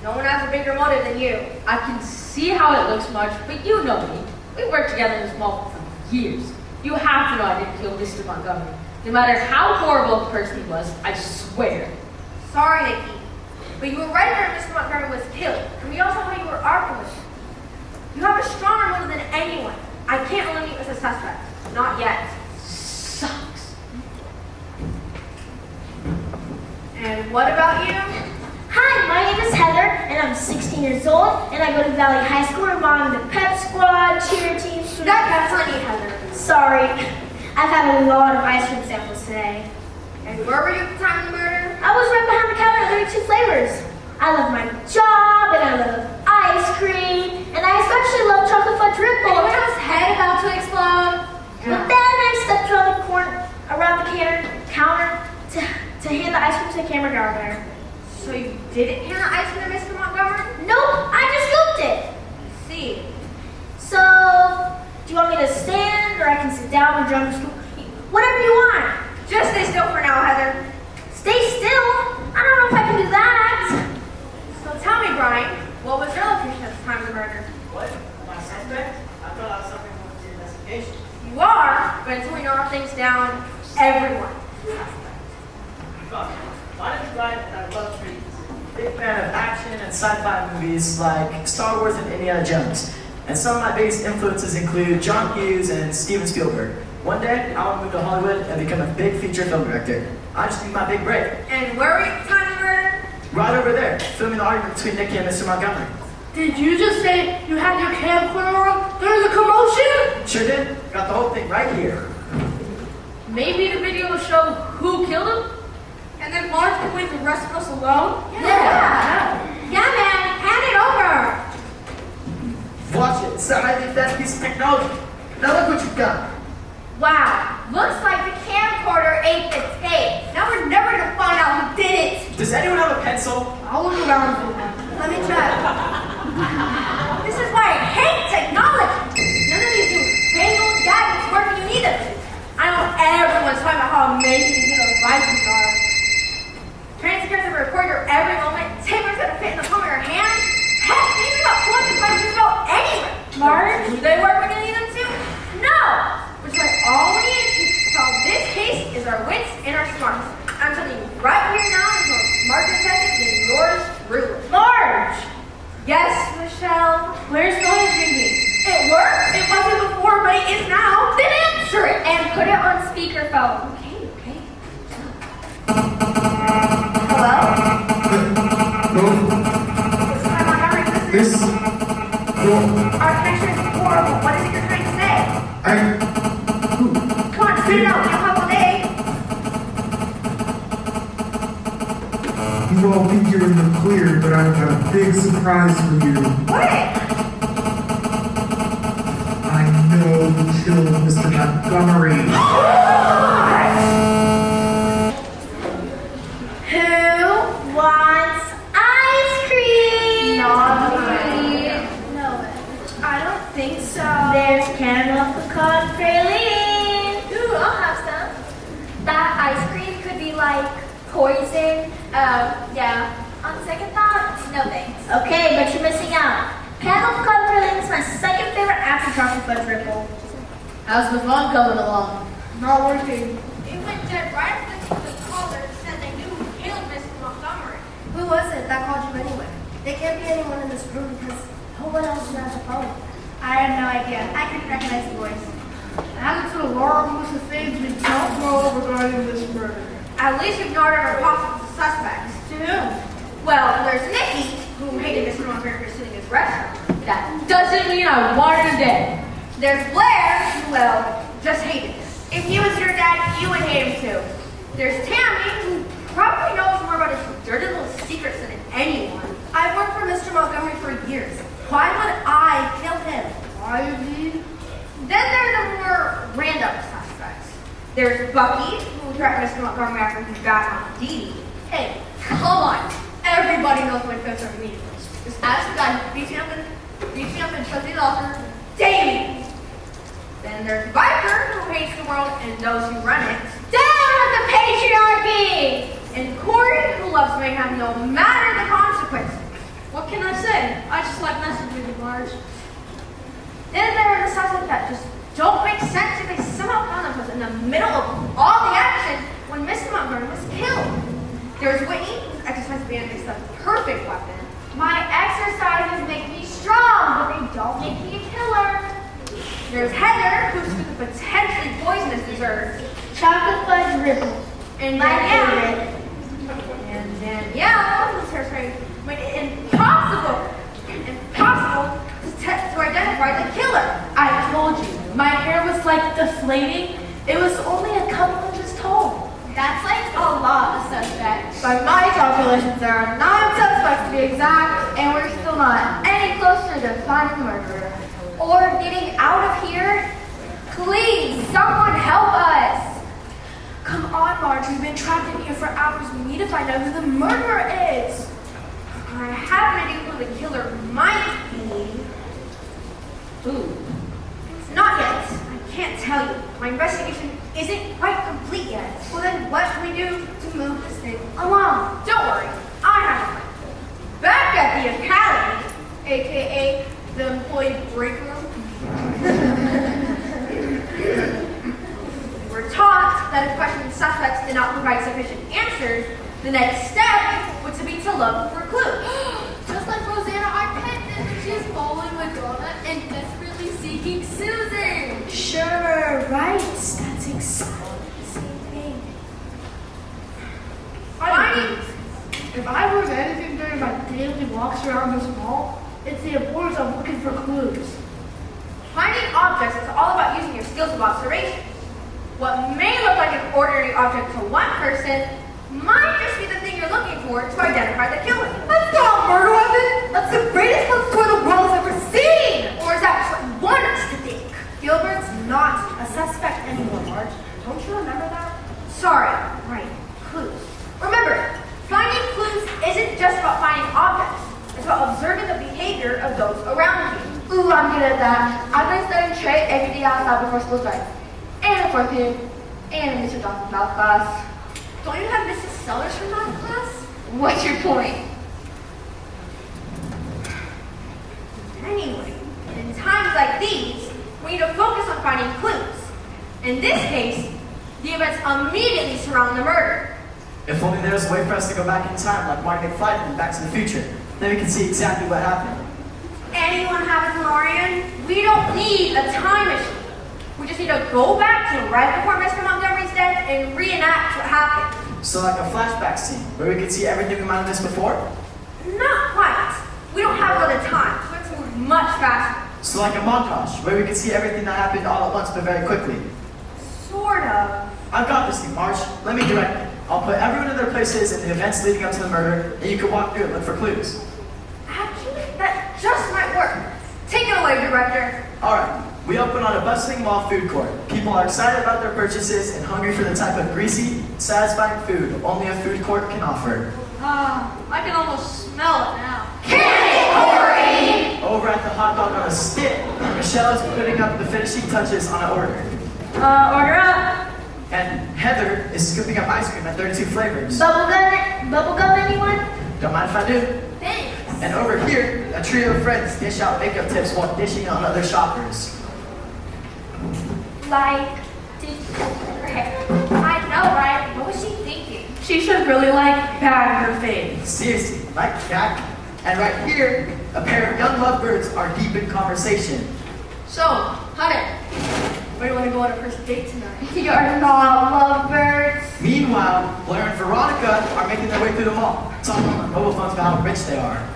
No one has a bigger motive than you. I can see how it looks, Marge, but you know me. We worked together in this mall for years. You have to know I didn't kill Mr. Montgomery. No matter how horrible a person he was, I swear. Sorry, Nikki, but you were right there when Mr. Montgomery was killed. And we also know you were arguing. You have a stronger motive than anyone. I can't eliminate you as a suspect. Not yet. Sucks. And what about you? Hi, my name is Heather, and I'm 16 years old, and I go to Valley High School, and I'm in the pep squad, cheer team, That's on you, Heather. Sorry, I've had a lot of ice cream samples today. And where were you at the time of the murder? I was right behind the counter at 32 Flavors. I love my job, and I love ice cream, and I especially love chocolate fudge ripple. Anyone else's head about to explode? But then I stepped around the corner, around the counter, To hand the ice cream to the camera guy over there. So you didn't hand the ice cream to Mr. Montgomery? Nope, I just scooped it. See. So, do you want me to stand or I can sit down and drum the scoop? Whatever you want. Just stay still for now, Heather. Stay still? I don't know if I can do that. So tell me, Brian, what was your location at the time of the murder? What? My suspect? I thought I was something with the investigation. You are, but until we narrow things down, everyone. Fuck. My name is Brian and I love trees. Big fan of action and sci-fi movies like Star Wars and Indiana Jones. And some of my biggest influences include John Hughes and Steven Spielberg. One day, I want to move to Hollywood and become a big feature film director. I just need my big break. And where were you at the time of the murder? Right over there, filming the argument between Nicky and Mr. Montgomery. Did you just say you had your camcorder on during the commotion? Sure did. Got the whole thing right here. Maybe the video will show who killed him? And then Marge can leave the rest of us alone? Yeah, man, hand it over. Watch it. It's the highly advanced piece of technology. Now look what you've got. Wow, looks like the camcorder ate the tape. Now we're never gonna find out who did it. Does anyone have a pencil? I'll look around for one. Let me check. This is why I hate technology. None of these new fangled gadgets work when you need them. I know everyone's talking about how amazing these new devices are. Transcripts that record your every moment, tapers that fit in the palm of your hand. Heck, these are about pulling devices go anywhere. Marge, do they work when you need them to? No! Which is why all we need to solve this case is our wits and our smarts. I'm telling you right here now, there's more smart detectives than yours truly. Marge! Yes, Michelle? Where's the phone ringing? It worked. It wasn't before, but it is now. Then answer it. And put it on speakerphone. Okay. Hello? No, This time I'm not listening. this, no, Our connection is horrible. What is it you're trying to say? who? Come on, spit it out. We don't have all day. You all think you're in the clear, but I've got a big surprise for you. What? I know who killed Mr. Montgomery. Who wants ice cream? No, I don't think so. There's caramel pecan praline. Ooh, I'll have some. That ice cream could be like poison. Yeah. On second thought, no thanks. Okay, but you're missing out. Caramel pecan praline is my second favorite after chocolate fudge ripple. How's the fun coming along? Not working. It went dead right after the caller said they knew who killed Mr. Montgomery. Who was it that called you anyway? There can't be anyone in this room because no one else has the phone. I have no idea. I couldn't recognize the voice. Added to the long list of things we don't know regarding this murder. At least we've narrowed our possible suspects. To whom? Well, there's Nicky, who hated Mr. Montgomery for stealing his restaurant. That doesn't mean I want him dead. There's Blair, who, well, just hated him. If he was your dad, you would hate him too. There's Tammy, who probably knows more about his dirty little secrets than anyone. I've worked for Mr. Montgomery for years. Why would I kill him? Why indeed? Then there are the more random suspects. There's Bucky, who threatened Mr. Montgomery after he got on Dee Dee. Hey, come on. Everybody knows what goes on meeting. Just ask the guy who beats me up and shoves me in the locker daily. Then there's Viper, who hates the world and those who run it. Down with the patriarchy! And Corey, who loves mayhem no matter the consequences. What can I say? I just like messing with you, Marge. Then there are the suspects that just don't make sense if they somehow found themselves in the middle of all the action when Mr. Montgomery was killed. There's Whitney, whose exercise band is the perfect weapon. My exercises make me strong, but they don't make me a killer. There's Heather, who's food the potentially poisonous dessert. Chocolate fudge ripple. And My Danielle, favorite. and Danielle, who's hairspray, made it impossible to identify the killer. I told you, my hair was like deflating. It was only a couple inches tall. That's like a lot of suspects. By my calculations, there are 9 suspects to be exact, and we're still not any closer to finding the murderer. Or getting out of here. Please, someone help us. Come on, Marge. We've been trapped in here for hours. We need to find out who the murderer is. I have an idea who the killer might be. Ooh. Not yet. I can't tell you. My investigation isn't quite complete yet. Well, then what can we do to move this thing along? Don't worry. I have a plan. Back at the academy, a.k.a. the employee break room, we were taught that if questioning suspects did not provide sufficient answers, the next step was to be to look for clues. Just like Rosanna Arquette did when she was following Madonna and desperately seeking Susan. Sure, right. That's exactly the same thing. If I learned anything during my daily walks around this mall, it's the importance of looking for clues. Finding objects is all about using your skills of observation. What may look like an ordinary object to one person might just be the thing you're looking for to identify the killer. That's not murder weapon. That's the greatest hunt toy the world has ever seen. Or is that what you want us to think? Gilbert's not a suspect anymore, Marge. Don't you remember that? Sorry. Right. Clues. Remember, finding clues isn't just about finding objects. It's about observing the behavior of those around you. Ooh, I'm good at that. I've been studying trade every day outside before school starts. And in fourth period. And in Mr. Johnson's math class. Don't you have Mrs. Sellers from math class? What's your point? Anyway, in times like these, we need to focus on finding clues. In this case, the events immediately surround the murder. If only there was a way for us to go back in time, like Marty McFly in Back to the Future. Then we can see exactly what happened. Anyone have a DeLorean? We don't need a time machine. We just need to go back to right before Mr. Montgomery's death and reenact what happened. So like a flashback scene, where we can see everything we might have missed before? Not quite. We don't have a lot of time, so let's move much faster. So like a montage, where we can see everything that happened all at once but very quickly. Sort of. I've got this thing, Marge. Let me direct it. I'll put everyone in their places and the events leading up to the murder, and you can walk through and look for clues. Actually, that just might work. Take it away, director. Alright, we open on a bustling mall food court. People are excited about their purchases and hungry for the type of greasy, satisfying food only a food court can offer. I can almost smell it now. Over at the hot dog on a stick, Michelle is putting up the finishing touches on an order. Order up. And Heather is scooping up ice cream at 32 flavors. Bubblegum, anyone? Don't mind if I do. Thanks. And over here, a trio of friends dish out makeup tips while dishing on other shoppers. Like, I know, right? What was she thinking? She should really bag her face. Seriously, like that. And right here, a pair of young lovebirds are deep in conversation. So, honey, where do you want to go on a first date tonight? You're not lovebirds. Meanwhile, Blair and Veronica are making their way through the mall, talking on their mobile phones about how rich they are.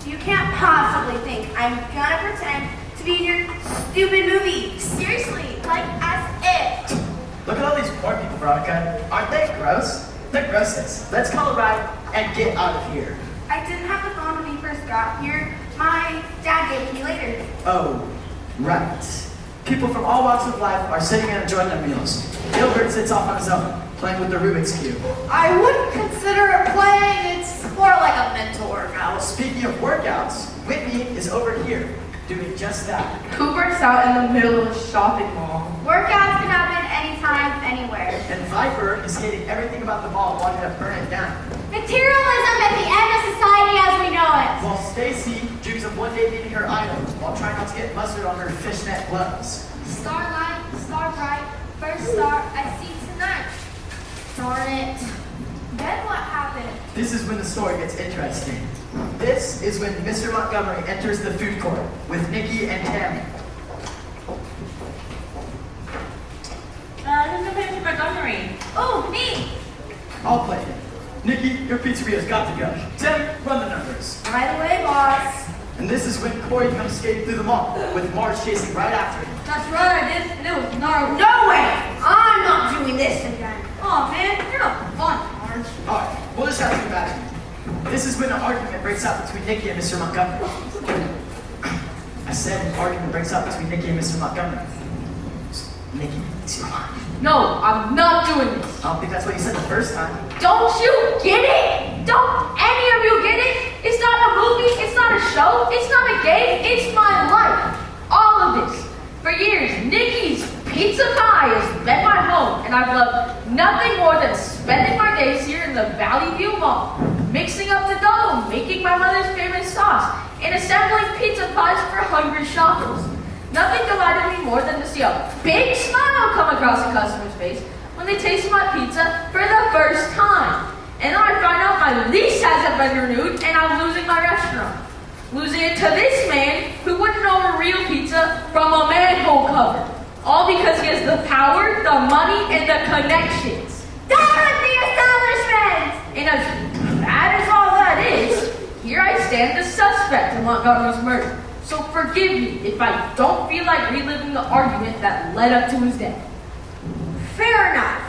You can't possibly think I'm gonna pretend to be in your stupid movie. Seriously, like as if. Look at all these poor people, Veronica. Aren't they gross? They're grossness. Let's call a ride and get out of here. I didn't have the phone when we first got here. My dad gave it to me later. Oh, right. People from all walks of life are sitting and enjoying their meals. Gilbert sits off on his own, playing with the Rubik's Cube. I wouldn't consider it playing. It's more like a mental workout. Speaking of workouts, Whitney is over here, doing just that. Who works out in the middle of a shopping mall? Workouts can happen anytime, anywhere. And Viper is hating everything about the mall and wanting to burn it down. Materialism at the end of society as we know it. While Stacy dreams of one day meeting her idol while trying not to get mustard on her fishnet gloves. Starlight, star bright, first star I see tonight. Darn it. Then what happened? This is when the story gets interesting. This is when Mr. Montgomery enters the food court with Nikki and Tammy. Who's the Mr. Montgomery? Oh, me! I'll play it. Nikki, your pizzeria's got to go. Tammy, run the numbers. Right away, boss. And this is when Corey comes skating through the mall with Marge chasing right after him. That's right, I did, and it was gnarly. No way! I'm not doing this again. Oh man, you're no fun, Marge. Alright, we'll just have to imagine. This is when an argument breaks out between Nikki and Mr. Montgomery. I said an argument breaks out between Nikki and Mr. Montgomery. Nikki, it's your line. No, I'm not doing this. I don't think that's what you said the first time. Don't you get it? Don't any of you get it? It's not a movie, it's not a show, it's not a game, it's my life. All of this. For years, Nikki's Pizza Pie has been my home, and I've loved nothing more than spending my days here in the Valley View Mall, mixing up the dough, making my mother's favorite sauce, and assembling pizza pies for hungry shoppers. Nothing delighted me more than to see a big smile come across a customer's face when they taste my pizza for the first time. And then I find out my lease hasn't been renewed and I'm losing my restaurant. Losing it to this man who wouldn't know a real pizza from a manhole cover. All because he has the power, the money, and the connections. Down with the establishment! And as bad as all that is, here I stand the suspect in Montgomery's murder. So forgive me if I don't feel like reliving the argument that led up to his death. Fair enough.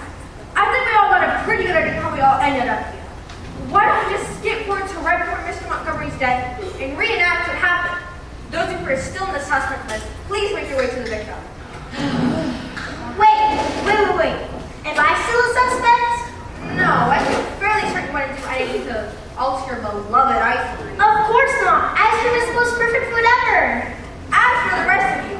I think we all got a pretty good idea how we all ended up here. Why don't we just skip forward to right before Mr. Montgomery's death and reenact what happened? Those of you who are still in the suspect list, please make your way to the victim. Wait. Am I still a suspect? No, I feel fairly certain you wouldn't do anything to alter your beloved ice cream. Of course not. Ice cream is the most perfect food ever. As for the rest of you,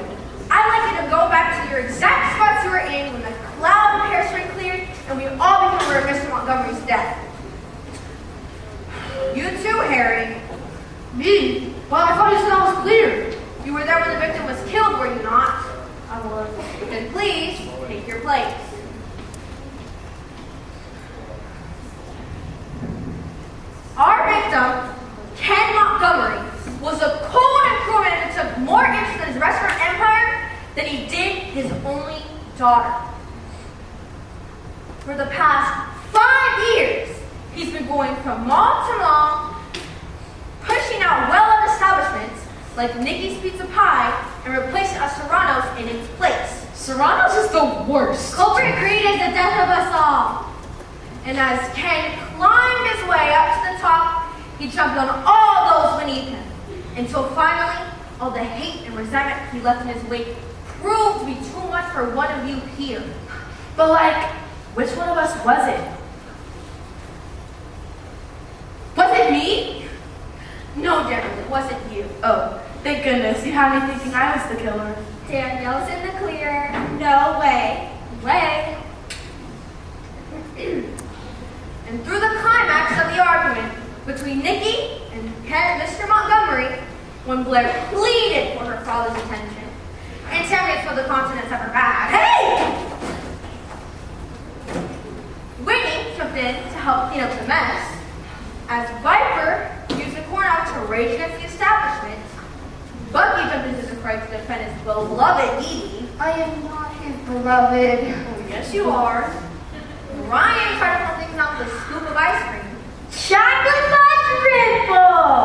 I'd like you to go back to your exact spots you were in when the cloud of hairspray cleared and we all became aware of Mr. Montgomery's death. You too, Harry. Me? But I thought you said I was clear. You were there when the victim was killed, were you not? I was. Then please, take your place. Our victim, Ken Montgomery, was a cold and cruel man who took more interest in his restaurant empire than he did his only daughter. For the past 5 years, he's been going from mall to mall, pushing out well-known establishments like Nikki's Pizza Pie and replacing a Serrano's in its place. Serrano's is the worst. Culprit greed is the death of us all. And as Ken climbed his way up to the top, he jumped on all those beneath him. Until finally, all the hate and resentment he left in his wake proved to be too much for one of you here. But like, which one of us was it? Was it me? No, Daryl, it wasn't you. Oh, thank goodness. You had me thinking I was the killer. Danielle's in the clear. No way. And through the climax of the argument between Nikki and Mr. Montgomery, when Blair pleaded for her father's attention and 10 minutes for the contents of her bag, Whitney jumped in to help clean up the mess. As Viper used the courthouse to rage against the establishment, Bucky jumped into the fight to defend his beloved Edie. I am not his beloved. Oh, yes, you are. Ryan tried to pull things out with a scoop of ice cream. Chocolate fudge ripple!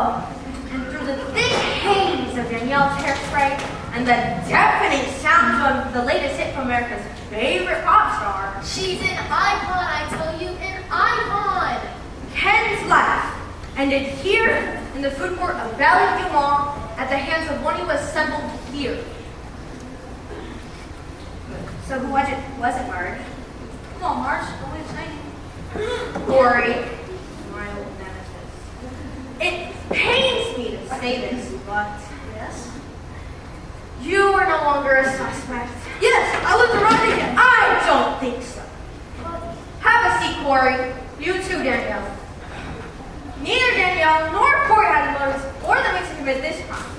And through the thick haze of Danielle's hairspray and the deafening sounds of the latest hit from America's favorite pop star, She's an icon, I tell you, an icon. Ken's life ended here in the food court of Valley View Mall at the hands of one who assembled here. So who was it, Marge? Come on, Marge, don't be excited. Lori, my old nemesis. It pains me to say this, but yes, you are no longer a suspect. Yes, I looked around again. I don't think so. Have a seat, Corey. You too, Danielle. Neither Danielle nor Corey had the motives or the means to commit this crime.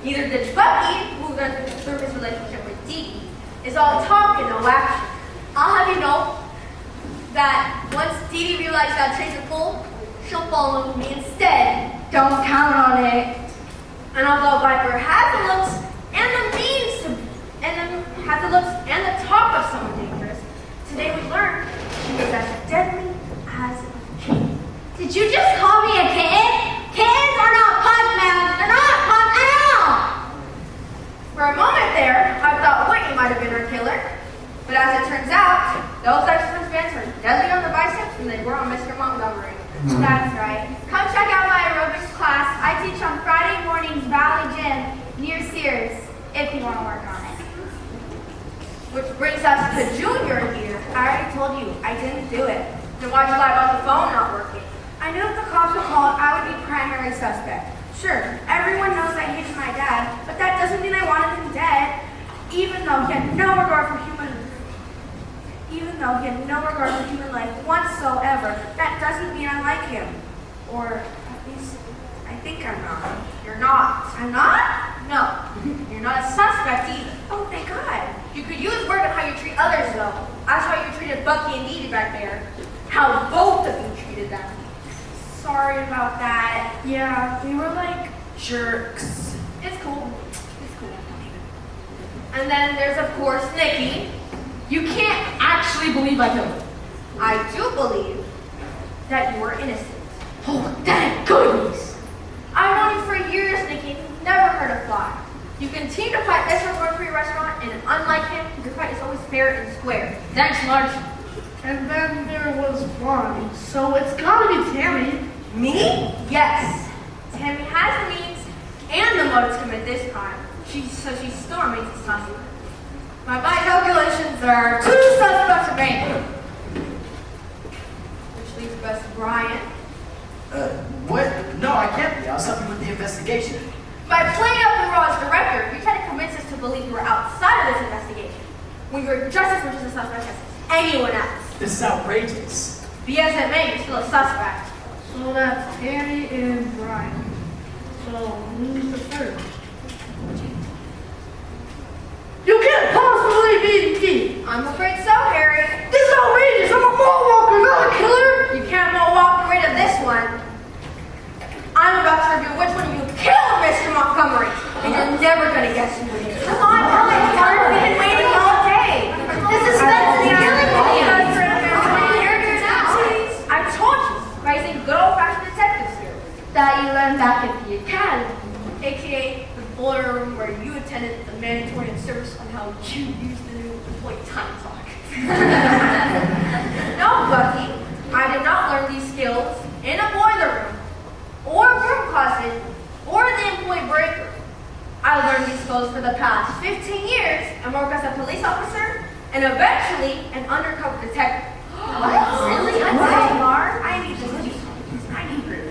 Neither did Bucky, who went through his relationship with Dee Dee, is all talk and no action. I'll have you know that once Dee Dee realizes that Tracy's a fool, she'll follow me instead. Don't count on it. And although Viper has the looks and the means to, has the looks and the talk of someone dangerous, today we learned she was as deadly as a kitten. Did you just call me a kitten? Kittens are not pug, man. They're not pug at all. For a moment there, I thought Whitney might have been her killer. But as it turns out, those exercise bands are deadly on the biceps than they were on Mr. Montgomery. That's right. Come check out my aerobics class. I teach on Friday mornings, Valley Gym, near Sears, if you want to work on it. Which brings us to Junior here. I already told you, I didn't do it. Then why'd you lie about the phone not working? I knew if the cops were called, I would be primary suspect. Sure, everyone knows I hated my dad, but that doesn't mean I wanted him dead. Even though he had no regard for human life whatsoever, that doesn't mean I like him. Or at least, I think I'm not. You're not. I'm not? No. You're not a suspect either. Oh, thank God. You could use work on how you treat others, though. That's how you treated Bucky and Dee Dee back there. How both of you treated them. Sorry about that. Yeah, we were like jerks. It's cool. It's cool. And then there's, of course, Nikki. You can't actually believe I killed him. I do believe that you were innocent. Oh, thank goodness. I've known you for years, Nikki. Never heard a fly. You continue to fight this for your restaurant, and unlike him, your fight is always fair and square. Thanks, Marge. And then there was Bonnie, so it's gotta be Tammy. Me? Yes. Tammy has the means and the motive to commit this crime. So she still remains a suspect. By my calculations, there are 2 suspects remaining. Which leaves us Brian. What? No, I can't be. I was helping with the investigation. By playing up the role as director, you tried to convince us to believe you were outside of this investigation, when you were just as much as a suspect as anyone else. This is outrageous. Be as it may, you're still a suspect. So that's Tammy and Brian. So who's the third? You can't possibly be Dee. I'm afraid so, Harry. This is outrageous. I'm a mall walker, not a killer. You can't walk rid of this one. I'm about to reveal which one of you killed Mr. Montgomery, and you're never gonna guess who it is. Come on, tell me, Clark. We've been waiting all day. This is killing me. I told you, raising good old-fashioned detective skills that you learned back at the academy, aka the boiler room where you attended the mandatory service on how you use the new employee time clock. No, Bucky, I did not learn these skills in a boiler room, or room closet, or the employee break room. I learned these skills for the past 15 years and work as a police officer and eventually an undercover detective. What? Really? I'm sorry, Mar. I need this. I need proof.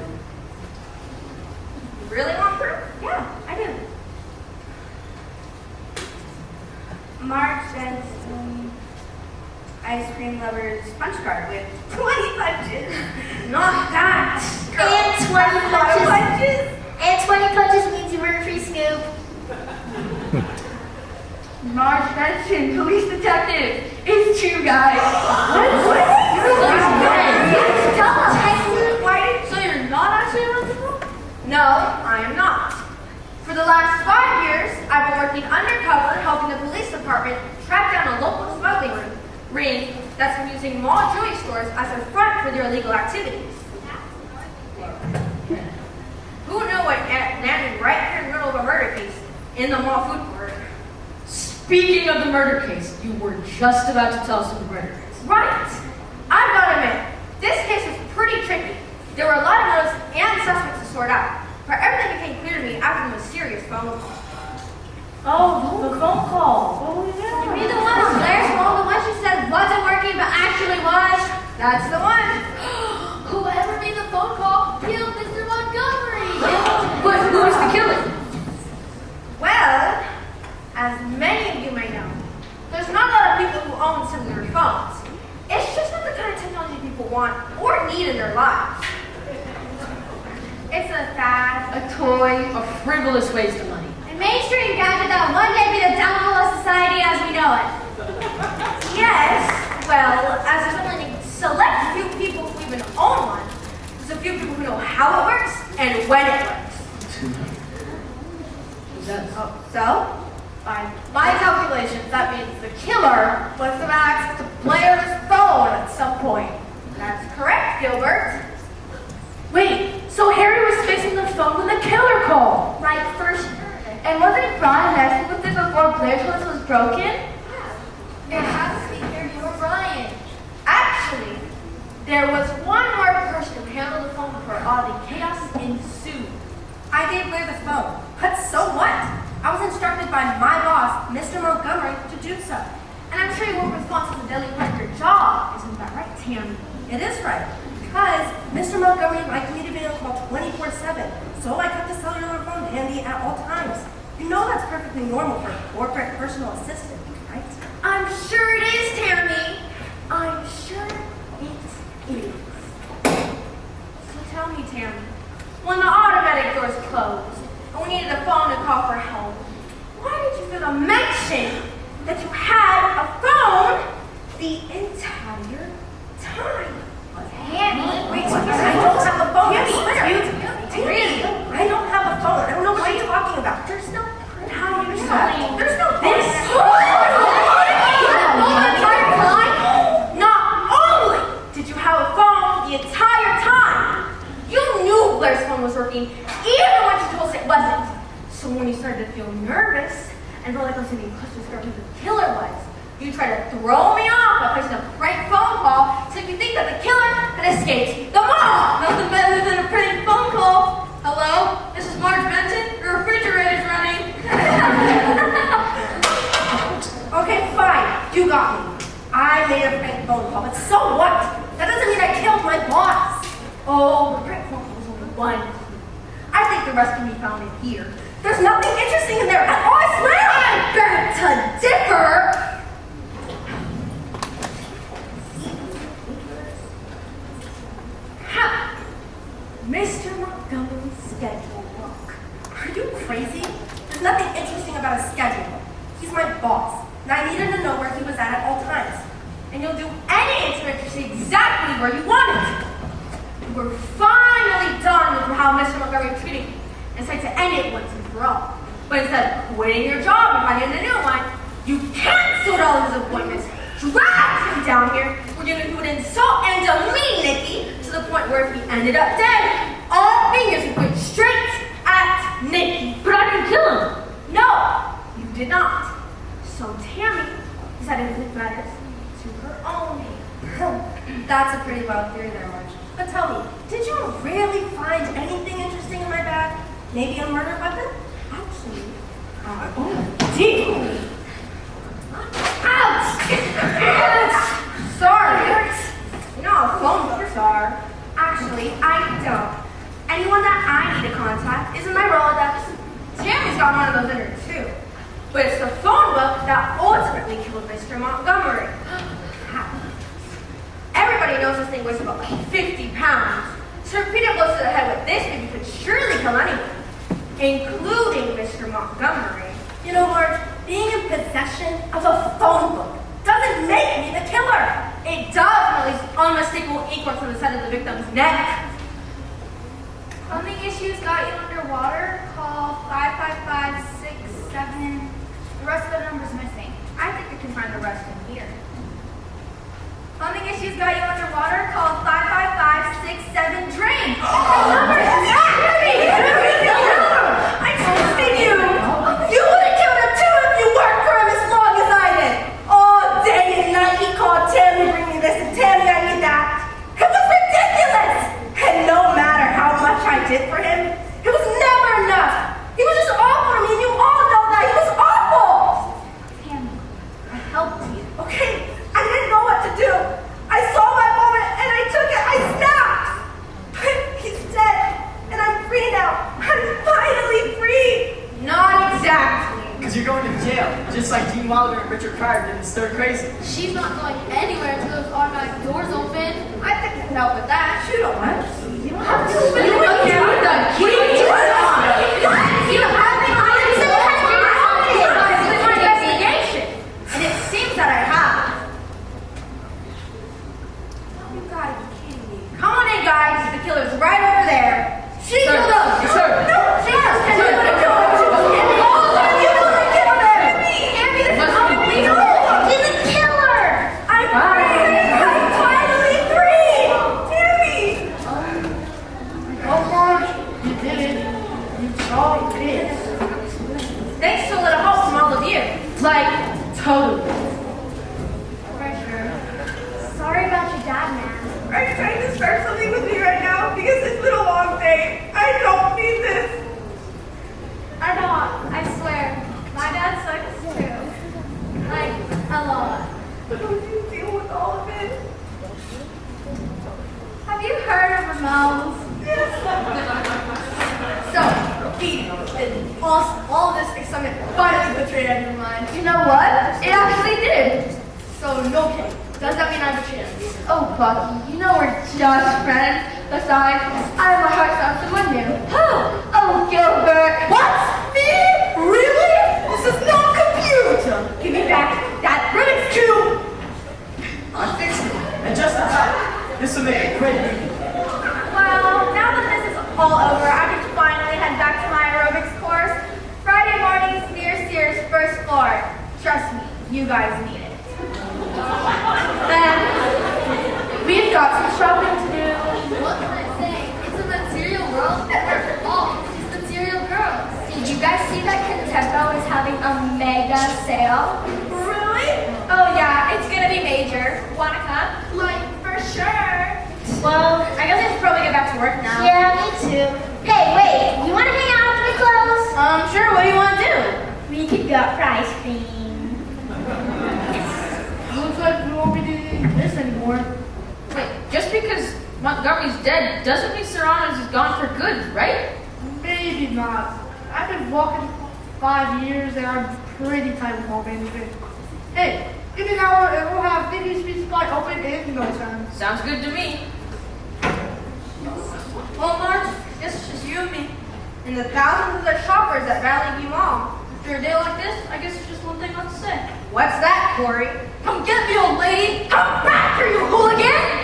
You really want proof? Yeah, I do. Marge sent ice cream lover's punch card with 20 punches. Not that. And 20 punches. And 20 punches means you were a free scoop. Marge mentioned police detective. It's you guys. What? Tell us. Why? So you're not actually a principal? No, I am not. For the last 5 years, I've been working undercover helping the police department track down a local smuggling ring that's been using mall jewelry stores as a front for their illegal activities. Who knew what landed right here in the middle of a murder case in the mall food court? Speaking of the murder case, you were just about to tell us of the murder case. Right. I've got to admit, this case was pretty tricky. There were a lot of motives and suspects to sort out, but everything became clear to me after the mysterious phone call. Oh, the phone call. Oh, You yeah. mean the one on Blair's phone, the one she said wasn't working but actually was? That's the one. Whoever made the phone call killed Mr. Montgomery. But who was the killer? Well, as many of you may know, there's not a lot of people who own similar phones. It's just not the kind of technology people want or need in their lives. It's a fad, A toy, a frivolous waste of money. a mainstream gadget that will one day be the downfall of society as we know it. Yes, well, as there's only a select few people who even own one, there's a few people who know how it works and when it works. So, by my calculations, that means the killer must have access to Blair's phone at some point. That's correct, Gilbert. Wait, so Harry was fixing the phone when the killer called. Right, first. And wasn't Brian messing with it before Blair's phone was broken? It has to be Harry or Brian. Actually, there was one more person who handled the phone before all the chaos ensued. I gave Blair the phone, but so what? I was instructed by my boss, Mr. Montgomery, to do so. And I'm sure you won't respond to the daily record job. Isn't that right, Tammy? It is right. Because Mr. Montgomery liked me to be on call 24/7, so I kept the cellular phone handy at all times. You know that's perfectly normal for a corporate personal assistant, right? I'm sure it is, Tammy. I'm sure it is. So tell me, Tammy, when the automatic doors closed and we needed a phone to call for help, why did you feel to mention that you had a phone the entire time? Tammy, wait, I don't have a phone. I swear. Tammy, I don't have a phone. I don't know what you're talking about. There's no print. How do you know? There's no this. Not only did you have a phone the entire time, you knew Blair's phone was working, even when she told us it wasn't. So when you started to feel nervous and felt like I was getting close to discovering who the killer was, you tried to throw me off by placing a prank phone call so you could think that the killer had escaped the mall. Nothing better than a prank phone call. Hello, this is Marge Benson. Your refrigerator's running. Okay, fine. You got me. I made a prank phone call, but so what? That doesn't mean I killed my boss. Oh, the prank phone call was only one. I think the rest can be found in here. There's nothing interesting in there at all, I swear. I beg to differ. Ha! Mr. Montgomery's schedule book. Are you crazy? There's nothing interesting about a schedule. He's my boss, and I needed to know where he was at all times. And you'll do any instrument to see exactly where you want it. We're finally done with how Mr. Montgomery treated you and decided to end it once and for all. But instead of quitting your job and finding a new one, you canceled all of his appointments, dragged him down here, where you knew he would insult and demean Nikki to the point where if he ended up dead, all fingers would point straight at Nikki. But I didn't kill him. No, you did not. So Tammy decided to take matters to her own hand. That's a pretty wild theory there, Marge. But tell me, did you really find anything interesting in my bag? Maybe a murder weapon? Actually, Gee! ouch! Sorry. You know how phone books are. Actually, I don't. Anyone that I need to contact is in my Rolodex. Tammy's got one of those in her too. But it's the phone book that ultimately killed Mr. Montgomery. Everybody knows this thing weighs about like 50 pounds. So repeated blows to the head with this baby could surely kill anyone, including Mr. Montgomery. You know, Marge, being in possession of a phone book doesn't make me the killer. It does, at least unmistakable ink marks on the side of the victim's neck. Plumbing issues got you underwater? Call 55567. The rest of the number's missing. I think we can find the rest in here. Plumbing issues got you underwater? Call 55567 drain. I trusted you! You would have killed him too if you worked for him as long as I did! All day and night he called Tammy, bring me this, and Tammy, I need that. It was ridiculous! And no matter how much I did for him, it was never enough! He was just awful to me, and you all know that! He was awful! Tammy, I helped you. Okay, I didn't know what to do. I saw my moment and I took it. I snapped. But he's dead and I'm free now. I'm finally free. Not exactly. Because you're going to jail, just like Dean Wilder and Richard Pryor did in Stir Crazy. She's not going anywhere until those automatic doors open. I think I can help with that. You don't want to see. You don't have to. What are you doing? You don't have the investigation. And it seems that I have. You gotta be kidding me. Come on in, guys. The killer's right over there. She Sir, killed him. sir. No, she has. And you would have killed him too. You would have killed him. Tammy, this is unbelievable. He's a killer. I'm free. I'm finally free. Tammy. Oh, Marge, you did it. You saw it. Thanks to a little help from all of you. Like, totally. Sorry about your dad, man. Are you trying to start something with me right now? Because it's been a long day. I don't need this. I don't, I swear. My dad sucks too. Like, a lot. How do you deal with all of it? mouths. So, feeding. All of this excitement finally betrayed your mind. You know what? It actually did. So, no cake. Does that mean I betrayed you? Oh, Bucky, you know we're just friends. Besides, I have my heart out to someone new. Who? Oh, Gilbert. What? Me? Really? This is not computer. Give me back that Rubik's Cube. I fixed it, and just in time. This will make a great movie. Well, now that this is all over, I can finally head back to my aerobics course. Friday mornings near Sears first floor. Trust me, you guys need it. Then, we've got some shopping to do. What can I say? It's a material world that we're all just material girls. Did you guys see that Contempo is having a mega sale? Really? Oh yeah, it's gonna be major. Wanna come? Like, for sure. Well, I guess I should probably get back to work now. Yeah, me too. Hey, wait, you want to hang out after we close? Sure, what do you want to do? We could go for ice cream. Looks like we won't be doing this anymore. Wait, just because Montgomery's dead doesn't mean Serrano's is gone for good, right? Maybe not. I've been walking 5 years and I'm pretty tight with all management. Hey, give me an hour and we'll have Nikki's Street Supply open in no time. Sounds good to me. Well, Marge, it's just you and me. And the thousands of the shoppers that rally you on. After a day like this, I guess there's just one thing left to say. What's that, Corey? Come get me, old lady! Come back here, you hooligan!